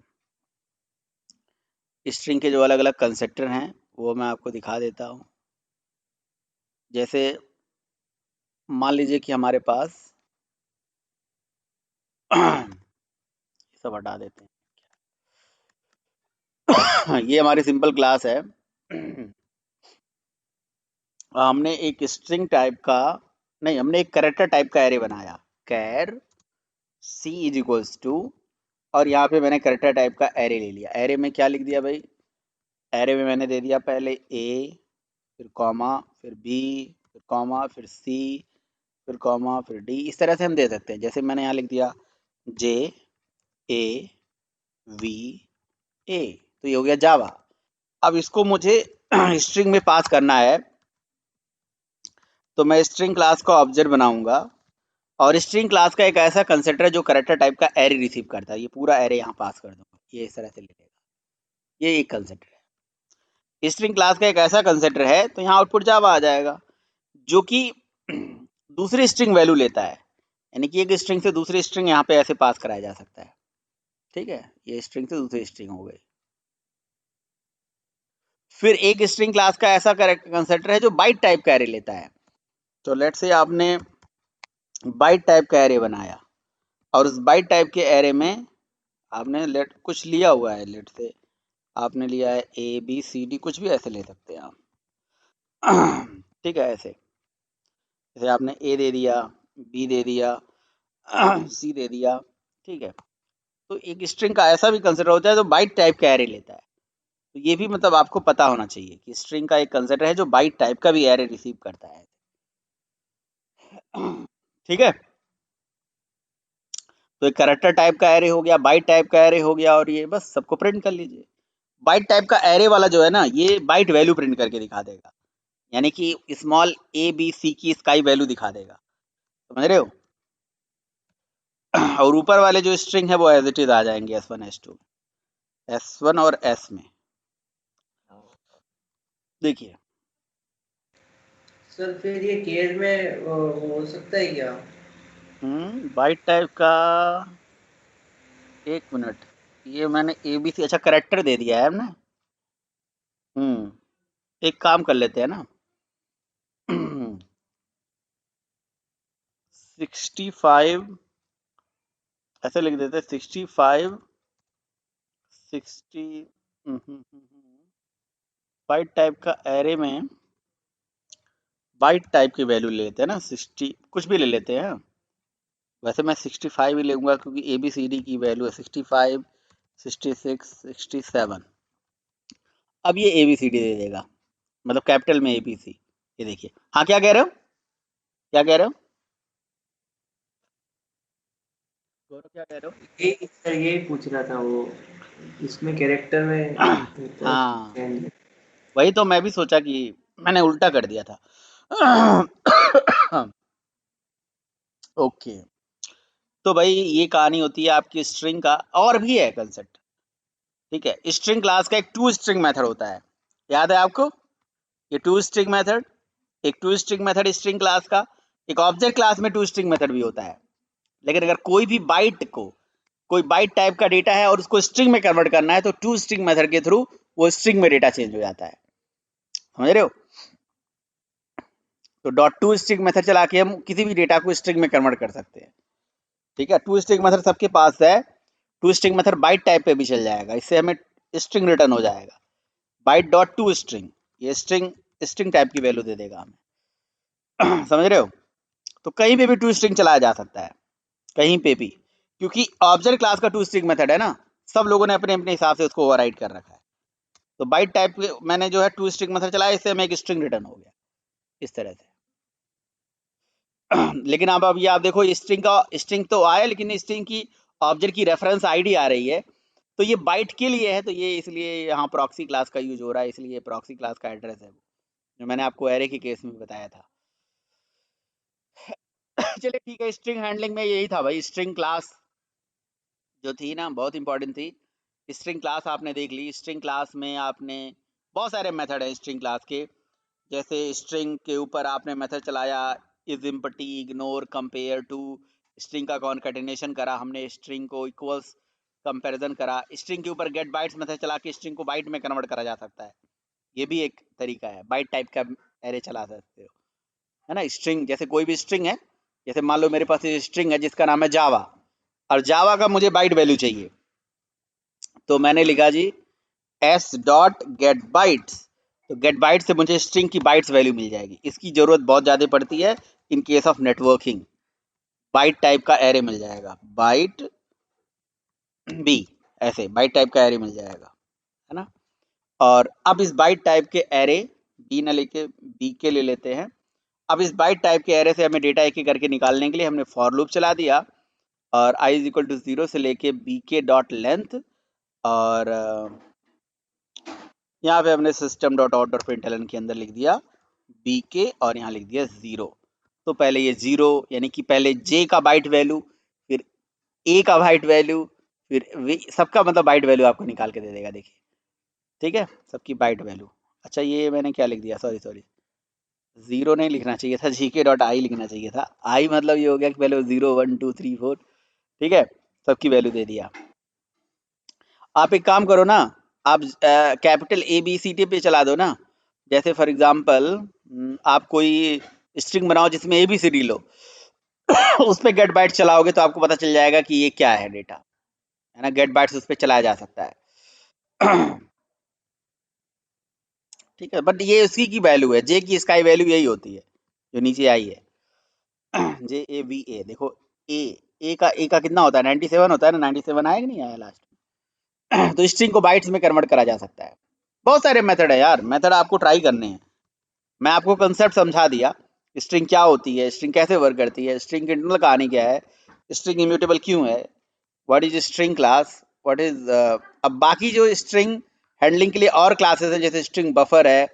स्ट्रिंग के जो अलग अलग कंस्ट्रक्टर हैं वो मैं आपको दिखा देता हूँ। जैसे मान लीजिए कि हमारे पास सब हटा देते हैं। ये हमारी सिंपल क्लास है। हमने एक स्ट्रिंग टाइप का नहीं, हमने एक कैरेक्टर टाइप का एरे बनाया, कैर सी इज इक्वल्स टू, और यहाँ पे मैंने कैरेक्टर टाइप का एरे ले लिया। एरे में क्या लिख दिया भाई, एरे में मैंने दे दिया पहले ए, फिर कॉमा, फिर बी, फिर कॉमा, फिर सी, फिर कॉमा, फिर डी। इस तरह से हम दे सकते हैं। जैसे मैंने यहाँ लिख दिया जे ए वी ए, तो ये हो गया जावा। अब इसको मुझे स्ट्रिंग में पास करना है, तो मैं स्ट्रिंग क्लास का ऑब्जेक्ट बनाऊंगा, और स्ट्रिंग क्लास का एक ऐसा कंस्ट्रक्टर है जो कैरेक्टर टाइप का एरे रिसीव करता है। ये पूरा एरे यहाँ पास कर दूंगा, ये इस तरह से ले लेगा। ये एक कंस्ट्रक्टर है। स्ट्रिंग क्लास का एक ऐसा कंस्ट्रक्टर है, तो यहाँ आउटपुट जावा आ जाएगा, जो कि दूसरी स्ट्रिंग वैल्यू लेता है। यानी कि एक स्ट्रिंग से दूसरी स्ट्रिंग यहाँ पे ऐसे पास कराया जा सकता है। ठीक है, ये स्ट्रिंग से दूसरी स्ट्रिंग हो गई। फिर एक स्ट्रिंग क्लास का ऐसा कंस्ट्रक्टर है जो बाइट टाइप का एरे लेता है। तो लेट से आपने बाइट टाइप का एरे बनाया, और उस बाइट टाइप के एरे में आपने लेट कुछ लिया हुआ है, लेट से आपने लिया है ए बी सी डी, कुछ भी ऐसे ले सकते हैं आप। ठीक है, ऐसे जैसे आपने ए दे दिया, बी दे दिया, सी दे दिया। ठीक है, तो एक स्ट्रिंग का ऐसा भी कंसिडर होता है जो बाइट टाइप का एरे लेता है। तो ये भी मतलब आपको पता होना चाहिए कि स्ट्रिंग का एक कंसिडर है जो बाइट टाइप का भी एरे रिसीव करता है। ठीक है, तो एक कैरेक्टर टाइप का एरे हो गया, बाइट टाइप का एरे हो गया, और ये बस सबको प्रिंट कर लीजिए। बाइट टाइप का एरे वाला जो है ना, ये बाइट वैल्यू प्रिंट करके दिखा देगा, यानी कि स्मॉल ए बी सी की स्काई वैल्यू दिखा देगा। समझ रहे हो? और ऊपर वाले जो स्ट्रिंग है वो एज इट इज आ जाएंगे S1 S2 S1 और S में। देखिए सर फिर ये केयर में हो सकता है क्या? बाइट टाइप का, एक मिनट, ये मैंने ABC, अच्छा करेक्टर दे दिया है हमने। एक काम कर लेते हैं ना, 65 ऐसे लिख देते हैं, 65 60 बाइट टाइप का एरे में बाइट टाइप की वैल्यू ले लेते हैं ना, 60 कुछ भी ले लेते हैं। वैसे मैं 65 ही लूंगा क्योंकि ABCD की वैल्यू है 65 66 67। अब ये ABCD दे देगा, मतलब कैपिटल में ABC। ये देखिए, हाँ क्या कह रहे हो, क्या कह रहे हो गौरव, क्या कह रहे हो? ये सर यही पूछ रहा था, वो इसमें कैरेक्टर में हाँ, वही तो मैं भी सोचा कि मैंने उल्टा कर दिया था। ओके, तो भाई ये कहानी होती है आपकी स्ट्रिंग का। और भी है कंसेप्ट। ठीक है, स्ट्रिंग क्लास का एक टू स्ट्रिंग मेथड होता है, याद है आपको? ये टू स्ट्रिंग मेथड, एक to string method string class का। एक ऑब्जेक्ट क्लास में टू स्ट्रिंग मेथड भी होता है। लेकिन अगर कोई भी बाइट को, कोई बाइट टाइप का डेटा है और उसको स्ट्रिंग में कन्वर्ट करना है, तो टू स्ट्रिंग मेथड के थ्रू वो स्ट्रिंग में डेटा चेंज हो जाता है। समझ रहे हो? तो .to स्ट्रिंग मेथड चला के हम किसी भी डेटा को स्ट्रिंग में कन्वर्ट कर सकते हैं। ठीक है, टू स्ट्रिंग मेथड सबके पास है। To string method byte type पे भी चल जाएगा, इससे हमें स्ट्रिंग रिटर्न हो जाएगा। बाइट डॉट टू स्ट्रिंग, ये स्ट्रिंग टाइप की वैल्यू दे देगा हमें। समझ रहे हो? तो कहीं पे भी टू स्ट्रिंग चलाया जा सकता है, कहीं पे भी, क्योंकि ऑब्जेक्ट क्लास का टू स्ट्रिंग मेथड है ना, सब लोगों ने अपने अपने हिसाब से उसको ओवरराइड कर रखा है। तो बाइट टाइप मैंने जो है टू स्ट्रिंग मेथड चलाया, इससे हमें एक स्ट्रिंग रिटर्न हो गया इस तरह से। लेकिन अब ये आप देखो, स्ट्रिंग तो आया, लेकिन स्ट्रिंग की ऑब्जेक्ट की रेफरेंस आईडी आ रही है, तो ये बाइट के लिए है, तो ये इसलिए यहाँ प्रॉक्सी क्लास का यूज हो रहा है, इसलिए प्रॉक्सी क्लास का एड्रेस है जो मैंने आपको एरे के केस में बताया था। चलिए ठीक है, स्ट्रिंग हैंडलिंग में यही था भाई। स्ट्रिंग क्लास जो थी ना, बहुत इंपॉर्टेंट थी। स्ट्रिंग क्लास आपने देख ली। स्ट्रिंग क्लास में आपने बहुत सारे मेथड हैं स्ट्रिंग क्लास के, जैसे स्ट्रिंग के ऊपर आपने मेथड चलाया is empty, ignore, compare to, string का कॉन्कैटिनेशन करा हमने, स्ट्रिंग को इक्वल्स कंपैरिजन करा, स्ट्रिंग के ऊपर गेट बाइट्स मेथड चला के स्ट्रिंग को बाइट में कन्वर्ट करा जा सकता है, ये भी एक तरीका है। बाइट टाइप का एरे चला सकते हो, है ना। स्ट्रिंग जैसे कोई भी स्ट्रिंग है, जैसे मान लो मेरे पास ये स्ट्रिंग है जिसका नाम है जावा, और जावा का मुझे बाइट वैल्यू चाहिए, तो मैंने लिखा G S dot gate bytes, तो गेट बाइट से मुझे स्ट्रिंग की बाइट्स वैल्यू मिल जाएगी। इसकी जरूरत बहुत ज्यादा पड़ती है in case of networking. Byte type का एरे मिल जाएगा, बाइट बी, ऐसे बाइट टाइप का एरे मिल जाएगा, है ना। और अब इस बाइट टाइप के एरे, बी न लेके बी के ले लेते हैं। अब इस बाइट टाइप के एरे से हमें डेटा एक एक करके निकालने के लिए हमने फॉर लूप चला दिया, और i इज इक्वल टू 0 से लेके बी के डॉट लेंथ, और यहाँ पे हमने सिस्टम डॉट आउट और प्रिंटलन के अंदर लिख दिया बी के, और यहाँ लिख दिया 0। तो पहले ये 0, यानी कि पहले जे का बाइट वैल्यू, फिर ए का बाइट वैल्यू, फिर सबका मतलब बाइट वैल्यू आपको निकाल के दे देगा, देखिए। ठीक है, सबकी बाइट वैल्यू। अच्छा, ये मैंने क्या लिख दिया, सॉरी 0 नहीं लिखना चाहिए था, जी के डॉट आई लिखना चाहिए था। आई मतलब ये हो गया कि पहले 0 1 2 3 4, ठीक है, सबकी वैल्यू दे दिया। आप एक काम करो ना, आप capital A B C T पे चला दो ना। जैसे फॉर एग्जांपल आप कोई स्ट्रिंग बनाओ जिसमें ए बी सी डी लो, उस पे गेट बाइट चलाओगे तो आपको पता चल जाएगा कि ये क्या है डेटा, है ना। गेट बाइट्स उस पे चलाया जा सकता है। ठीक है, बट ये उसी की वैल्यू है, जे की इसका वैल्यू यही होती है जो नीचे आई है। जे ए बी ए, देखो ए का कितना होता है, 97 होता है ना, 97 आया कि नहीं आया लास्ट में। तो स्ट्रिंग को बाइट्स में कन्वर्ट करा जा सकता है। बहुत सारे मेथड है यार, मेथड आपको ट्राई करने हैं। मैं आपको कंसेप्ट समझा दिया, स्ट्रिंग क्या होती है, स्ट्रिंग कैसे वर्क करती है, स्ट्रिंग की इंटरनल कहानी क्या है, स्ट्रिंग इम्यूटेबल क्यों है, what is string class, what is अब बाकी जो स्ट्रिंग हैंडलिंग के लिए और क्लासेस हैं, जैसे स्ट्रिंग बफर है,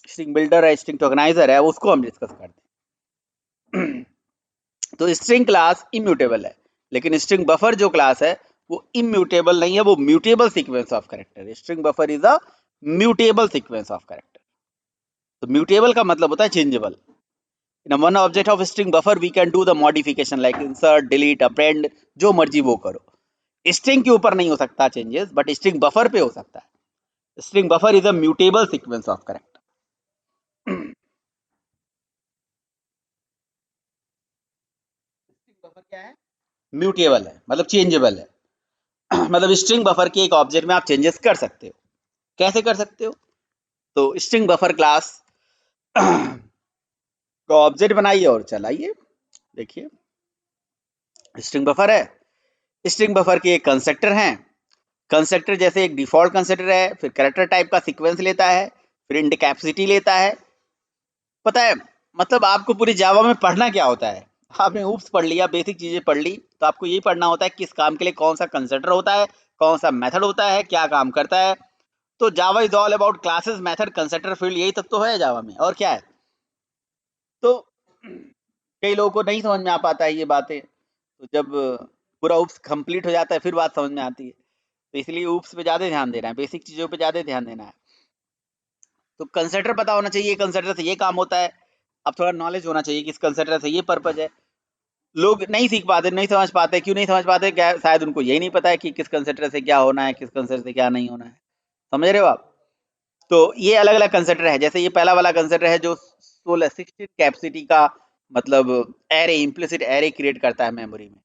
स्ट्रिंग बिल्डर है, स्ट्रिंग टोकनाइजर है, उसको हम डिस्कस करते हैं। तो स्ट्रिंग क्लास इम्यूटेबल है, लेकिन स्ट्रिंग बफर जो क्लास है वो इम्यूटेबल नहीं है, वो mutable sequence of character. String buffer is a mutable sequence of character. तो म्यूटेबल का मतलब होता है changeable. In one object of string buffer we can do the modification like insert, delete, append, जो मर्जी वो करो। स्ट्रिंग के ऊपर नहीं हो सकता चेंजेस, बट स्ट्रिंग बफर पे हो सकता है। String buffer is a mutable sequence of character. String buffer क्या है? म्यूटेबल है, मतलब चेंजेबल है। मतलब स्ट्रिंग बफर के एक ऑब्जेक्ट में आप चेंजेस कर सकते हो। कैसे कर सकते हो? तो स्ट्रिंग बफर क्लास का ऑब्जेक्ट बनाइए और चलाइए। देखिए, स्ट्रिंग बफर है, स्ट्रिंग बफर के एक कंस्ट्रक्टर हैं। कंस्ट्रक्टर जैसे एक डिफॉल्ट कंस्ट्रक्टर है, फिर कैरेक्टर टाइप का सीक्वेंस लेता है, फिर इंट कैपेसिटी लेता है। पता है, मतलब आपको पूरी जावा में पढ़ना क्या होता है, आपने ऊप्स पढ़ लिया, बेसिक चीजें पढ़ ली, तो आपको यही पढ़ना होता है किस काम के लिए कौन सा कंस्ट्रक्टर होता है, कौन सा मेथड होता है, क्या काम करता है। तो Java is all about classes, method, constructor, field, यही तक तो है जावा में, और क्या है। तो कई लोगों को नहीं समझ में आ पाता है ये बातें, तो जब पूरा ऊप्स कंप्लीट हो जाता है फिर बात समझ में आती है। तो इसलिए ऊप्स पे ज्यादा ध्यान देना है, बेसिक चीजों पे ज्यादा ध्यान देना है। तो कंस्ट्रक्टर पता होना चाहिए, कंस्ट्रक्टर से ये काम होता है। अब थोड़ा नॉलेज होना चाहिए कि इस कंस्ट्रक्टर से ये पर्पज है। लोग नहीं सीख पाते, नहीं समझ पाते। क्यों नहीं समझ पाते? क्या शायद उनको यही नहीं पता है कि किस कंस्ट्रक्टर से क्या होना है, किस कंस्ट्रक्टर से क्या नहीं होना है। समझ रहे हो आप? तो ये अलग अलग कंस्ट्रक्टर है। जैसे ये पहला वाला कंस्ट्रक्टर है जो 16 कैपेसिटी का मतलब एरे, इम्प्लिसिट एरे क्रिएट करता है मेमोरी में,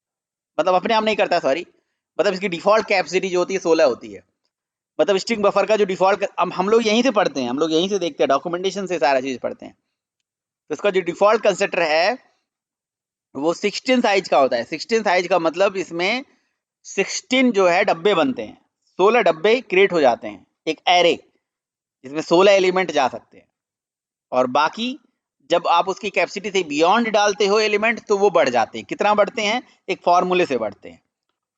मतलब अपने आप नहीं करता, सॉरी, मतलब इसकी डिफॉल्ट कैपेसिटी जो होती है 16 होती है। मतलब स्ट्रिंग बफर का जो डिफॉल्ट, हम लोग यहीं से पढ़ते हैं, हम लोग यहीं से देखते हैं, डॉक्यूमेंटेशन से सारा चीज पढ़ते हैं। तो इसका जो डिफॉल्ट कंस्ट्रक्टर है वो 16 साइज का होता है। 16 साइज का मतलब इसमें 16 जो है डब्बे बनते हैं, 16 डब्बे क्रिएट हो जाते हैं, एक एरे जिसमें 16 एलिमेंट जा सकते हैं। और बाकी जब आप उसकी कैपेसिटी से बियॉन्ड डालते हो एलिमेंट तो वो बढ़ जाते हैं। कितना बढ़ते हैं? एक फॉर्मूले से बढ़ते हैं,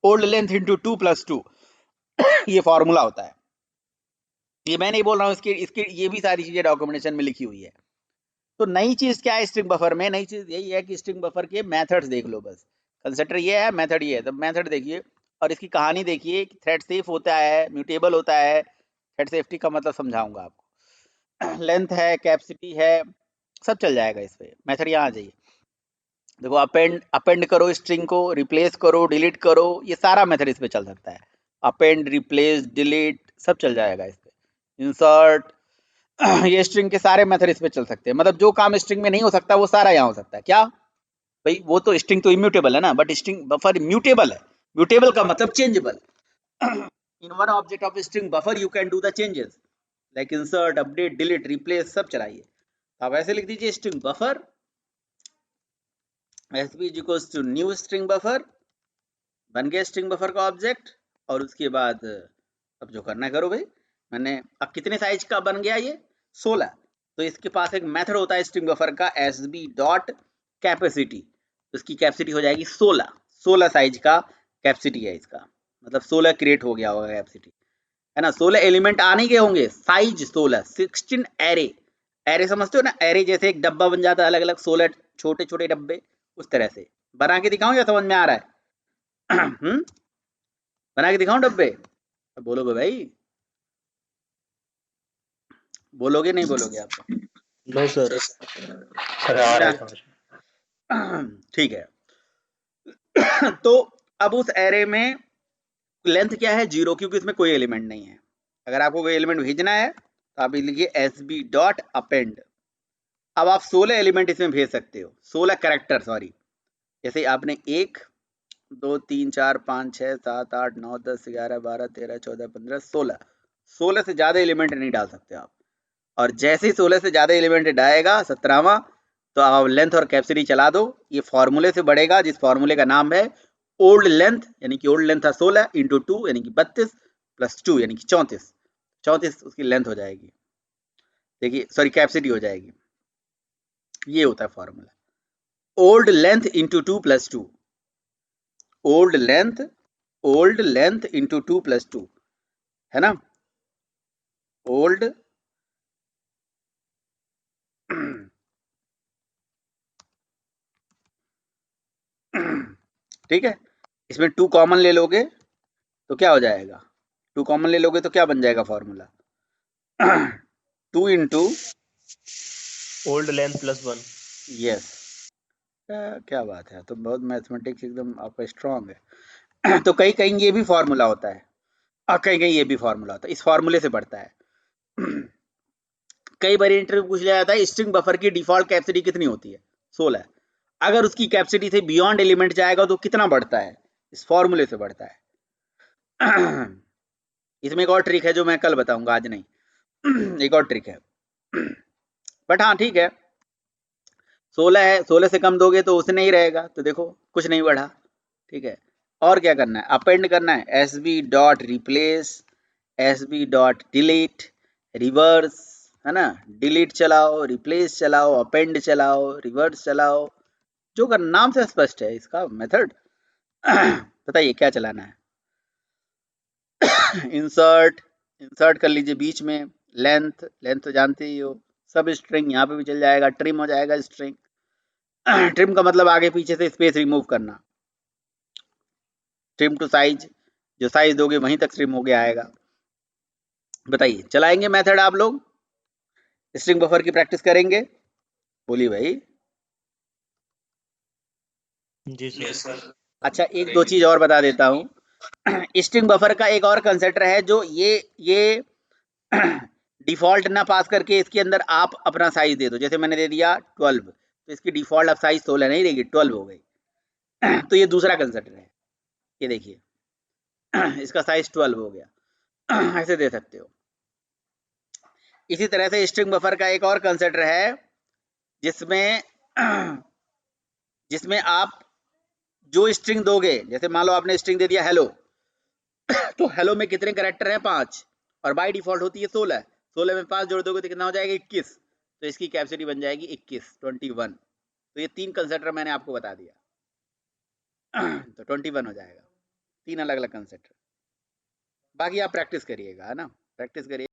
ओल्ड लेंथ इंटू 2+2 ये फॉर्मूला होता है। ये मैं नहीं बोल रहा हूँ, इसके ये भी सारी चीजें डॉक्यूमेंटेशन में लिखी हुई है। तो नई चीज क्या है स्ट्रिंग बफर में? नई चीज यही है कि स्ट्रिंग बफर के मेथड्स देख लो बस। कंस्ट्रक्टर ये है, मेथड ये है, तो मेथड देखिए और इसकी कहानी देखिए कि थ्रेड सेफ होता है, म्यूटेबल होता है। थ्रेड सेफ्टी का मतलब समझाऊंगा आपको। लेंथ है, कैपेसिटी है, सब चल जाएगा इस पे। मेथड यहाँ आ जाइए, देखो अपेंड करो स्ट्रिंग को, रिप्लेस करो, डिलीट करो, ये सारा मेथड इस पे चल सकता है। अपेंड, रिप्लेस, डिलीट सब चल जाएगा इस पे। इंसर्ट, ये स्ट्रिंग के सारे मेथड इस पे चल सकते हैं। मतलब जो काम स्ट्रिंग में नहीं हो सकता वो सारा यहाँ हो सकता है। क्या भाई? वो तो स्ट्रिंग तो इम्यूटेबल है ना, बट स्ट्रिंग बफर म्यूटेबल है। म्यूटेबल का मतलब changeable. In one object of string buffer you can do the changes like insert, update, delete, replace सब चलाइए। आप ऐसे लिख दीजिए string buffer SB is equals to new string buffer, बन गया स्ट्रिंग बफर का ऑब्जेक्ट। और उसके बाद अब जो करना करो भाई। मैंने अब कितने साइज का बन गया ये? 16। तो इसके पास एक मेथड होता है स्ट्रिंग बफर का एसबी डॉट कैपेसिटी, तो इसकी कैपेसिटी हो जाएगी 16। 16 साइज का कैपेसिटी है इसका, मतलब 16 क्रिएट हो गया होगा कैपेसिटी, है ना। 16 एलिमेंट आने के होंगे, साइज 16, 16 एरे। एरे समझते हो ना? एरे जैसे एक डब्बा बन जाता है, अलग अलग 16 छोटे छोटे डब्बे, उस तरह से। बना के दिखाऊं या समझ में आ रहा है? बना के दिखाऊं डब्बे? बोलोगे भाई? बोलोगे नहीं बोलोगे आप? No sir. सर आ रहा है समझ में। ठीक है। तो अब उस एरे में लेंथ क्या है? 0, क्योंकि इसमें कोई एलिमेंट नहीं है। अगर आपको कोई एलिमेंट भेजना है तो आप लिखिए एसबी डॉट अपेंड। अब आप 16 एलिमेंट इसमें भेज सकते हो, 16 कैरेक्टर, सॉरी। जैसे आपने 1 2 3 4 5 6 7 8 9 10 11 12 13 14 15 16, 16 से ज्यादा एलिमेंट नहीं डाल सकते आप। और जैसे ही 16 से ज्यादा एलिमेंट आएगा 17वां, तो आप लेंथ और कैपेसिटी चला दो, ये फॉर्मूले से बढ़ेगा, जिस फॉर्मूले का नाम है ओल्ड लेंथ, यानी कि ओल्ड लेंथ था 16 इंटू 2 यानी कि 32 प्लस 2 यानी कि 34। 34 उसकी लेंथ हो जाएगी, देखिए सॉरी कैपेसिटी हो जाएगी। ये होता है formula, old length into 2 plus 2। Old length into 2 plus 2, है ना। ओल्ड ठीक है, इसमें 2 कॉमन ले लोगे तो क्या हो जाएगा? 2 कॉमन ले लोगे तो क्या बन जाएगा formula? 2 into old length plus 1। Yes, क्या बात है, तो बहुत मैथमेटिक्स एकदम आपका स्ट्रांग है। तो कहीं कहीं ये भी फॉर्मूला होता है और कहीं कहीं ये भी फॉर्मूला होता है, इस फॉर्मूले से बढ़ता है। कई बार इंटरव्यू पूछ लिया जाता है स्ट्रिंग बफर की डिफॉल्ट कैपेसिटी कितनी होती है? 16। अगर उसकी कैपेसिटी से बियॉन्ड एलिमेंट जाएगा तो कितना बढ़ता है? इस फॉर्मूले से बढ़ता है। इसमें एक और ट्रिक है जो मैं कल बताऊंगा, आज नहीं। एक और ट्रिक है, बट हाँ ठीक है। 16 है, 16 से कम दोगे तो उसने ही रहेगा, तो देखो कुछ नहीं बढ़ा। ठीक है, और क्या करना है? अपेंड करना है, S B dot replace, S B dot delete, reverse, है ना। डिलीट चलाओ, रिप्लेस चलाओ, अपेंड चलाओ, रिवर्स चलाओ, जो का नाम से स्पष्ट है इसका मेथड। बताइए क्या चलाना है? इंसर्ट, इंसर्ट कर लीजिए बीच में। लेंथ, लेंथ तो जानते ही हो। सब स्ट्रिंग यहाँ पे भी चल जाएगा, ट्रिम हो जाएगा स्ट्रिंग। ट्रिम का मतलब आगे पीछे से स्पेस रिमूव करना। ट्रिम टू साइज, जो साइज दोगे वहीं तक ट्रिम हो गया आएगा। बताइए चलाएंगे मेथड आप लोग? स्ट्रिंग बफर की प्रैक्टिस करेंगे? बोलिए भाई। जी सर। अच्छा एक दो चीज और बता देता हूँ। स्ट्रिंग बफर का एक और कंसेप्ट है जो ये डिफ़ॉल्ट ना पास करके इसके अंदर आप अपना साइज़ दे दो। जैसे मैंने दे दिया 12, तो इसकी डिफ़ॉल्ट अब साइज़ 16 नहीं रहेगी, 12 हो गई। तो ये दूसरा कंसेप्ट है, ये देखिए इसका साइज़ 12 हो गया। ऐसे दे सकते हो। इसी तरह से स्ट्रिंग बफर का एक और कंसेप्ट है, जिसमें जिसमें आप जो स्ट्रिंग दोगे, जैसे मान लो आपने स्ट्रिंग दे दिया हेलो, तो हेलो में कितने कैरेक्टर हैं? 5, और बाय डिफॉल्ट होती है 16। 16 में 5 जोड़ दोगे तो कितना हो जाएगा? 21। तो इसकी कैपेसिटी बन जाएगी 21। तो ये 3 कंसेप्टर मैंने आपको बता दिया। तो 21 हो जाएगा। 3 अलग अलग कंसेप्टर। बाकी आप प्रैक्टिस करिएगा, है ना, प्रैक्टिस करिए।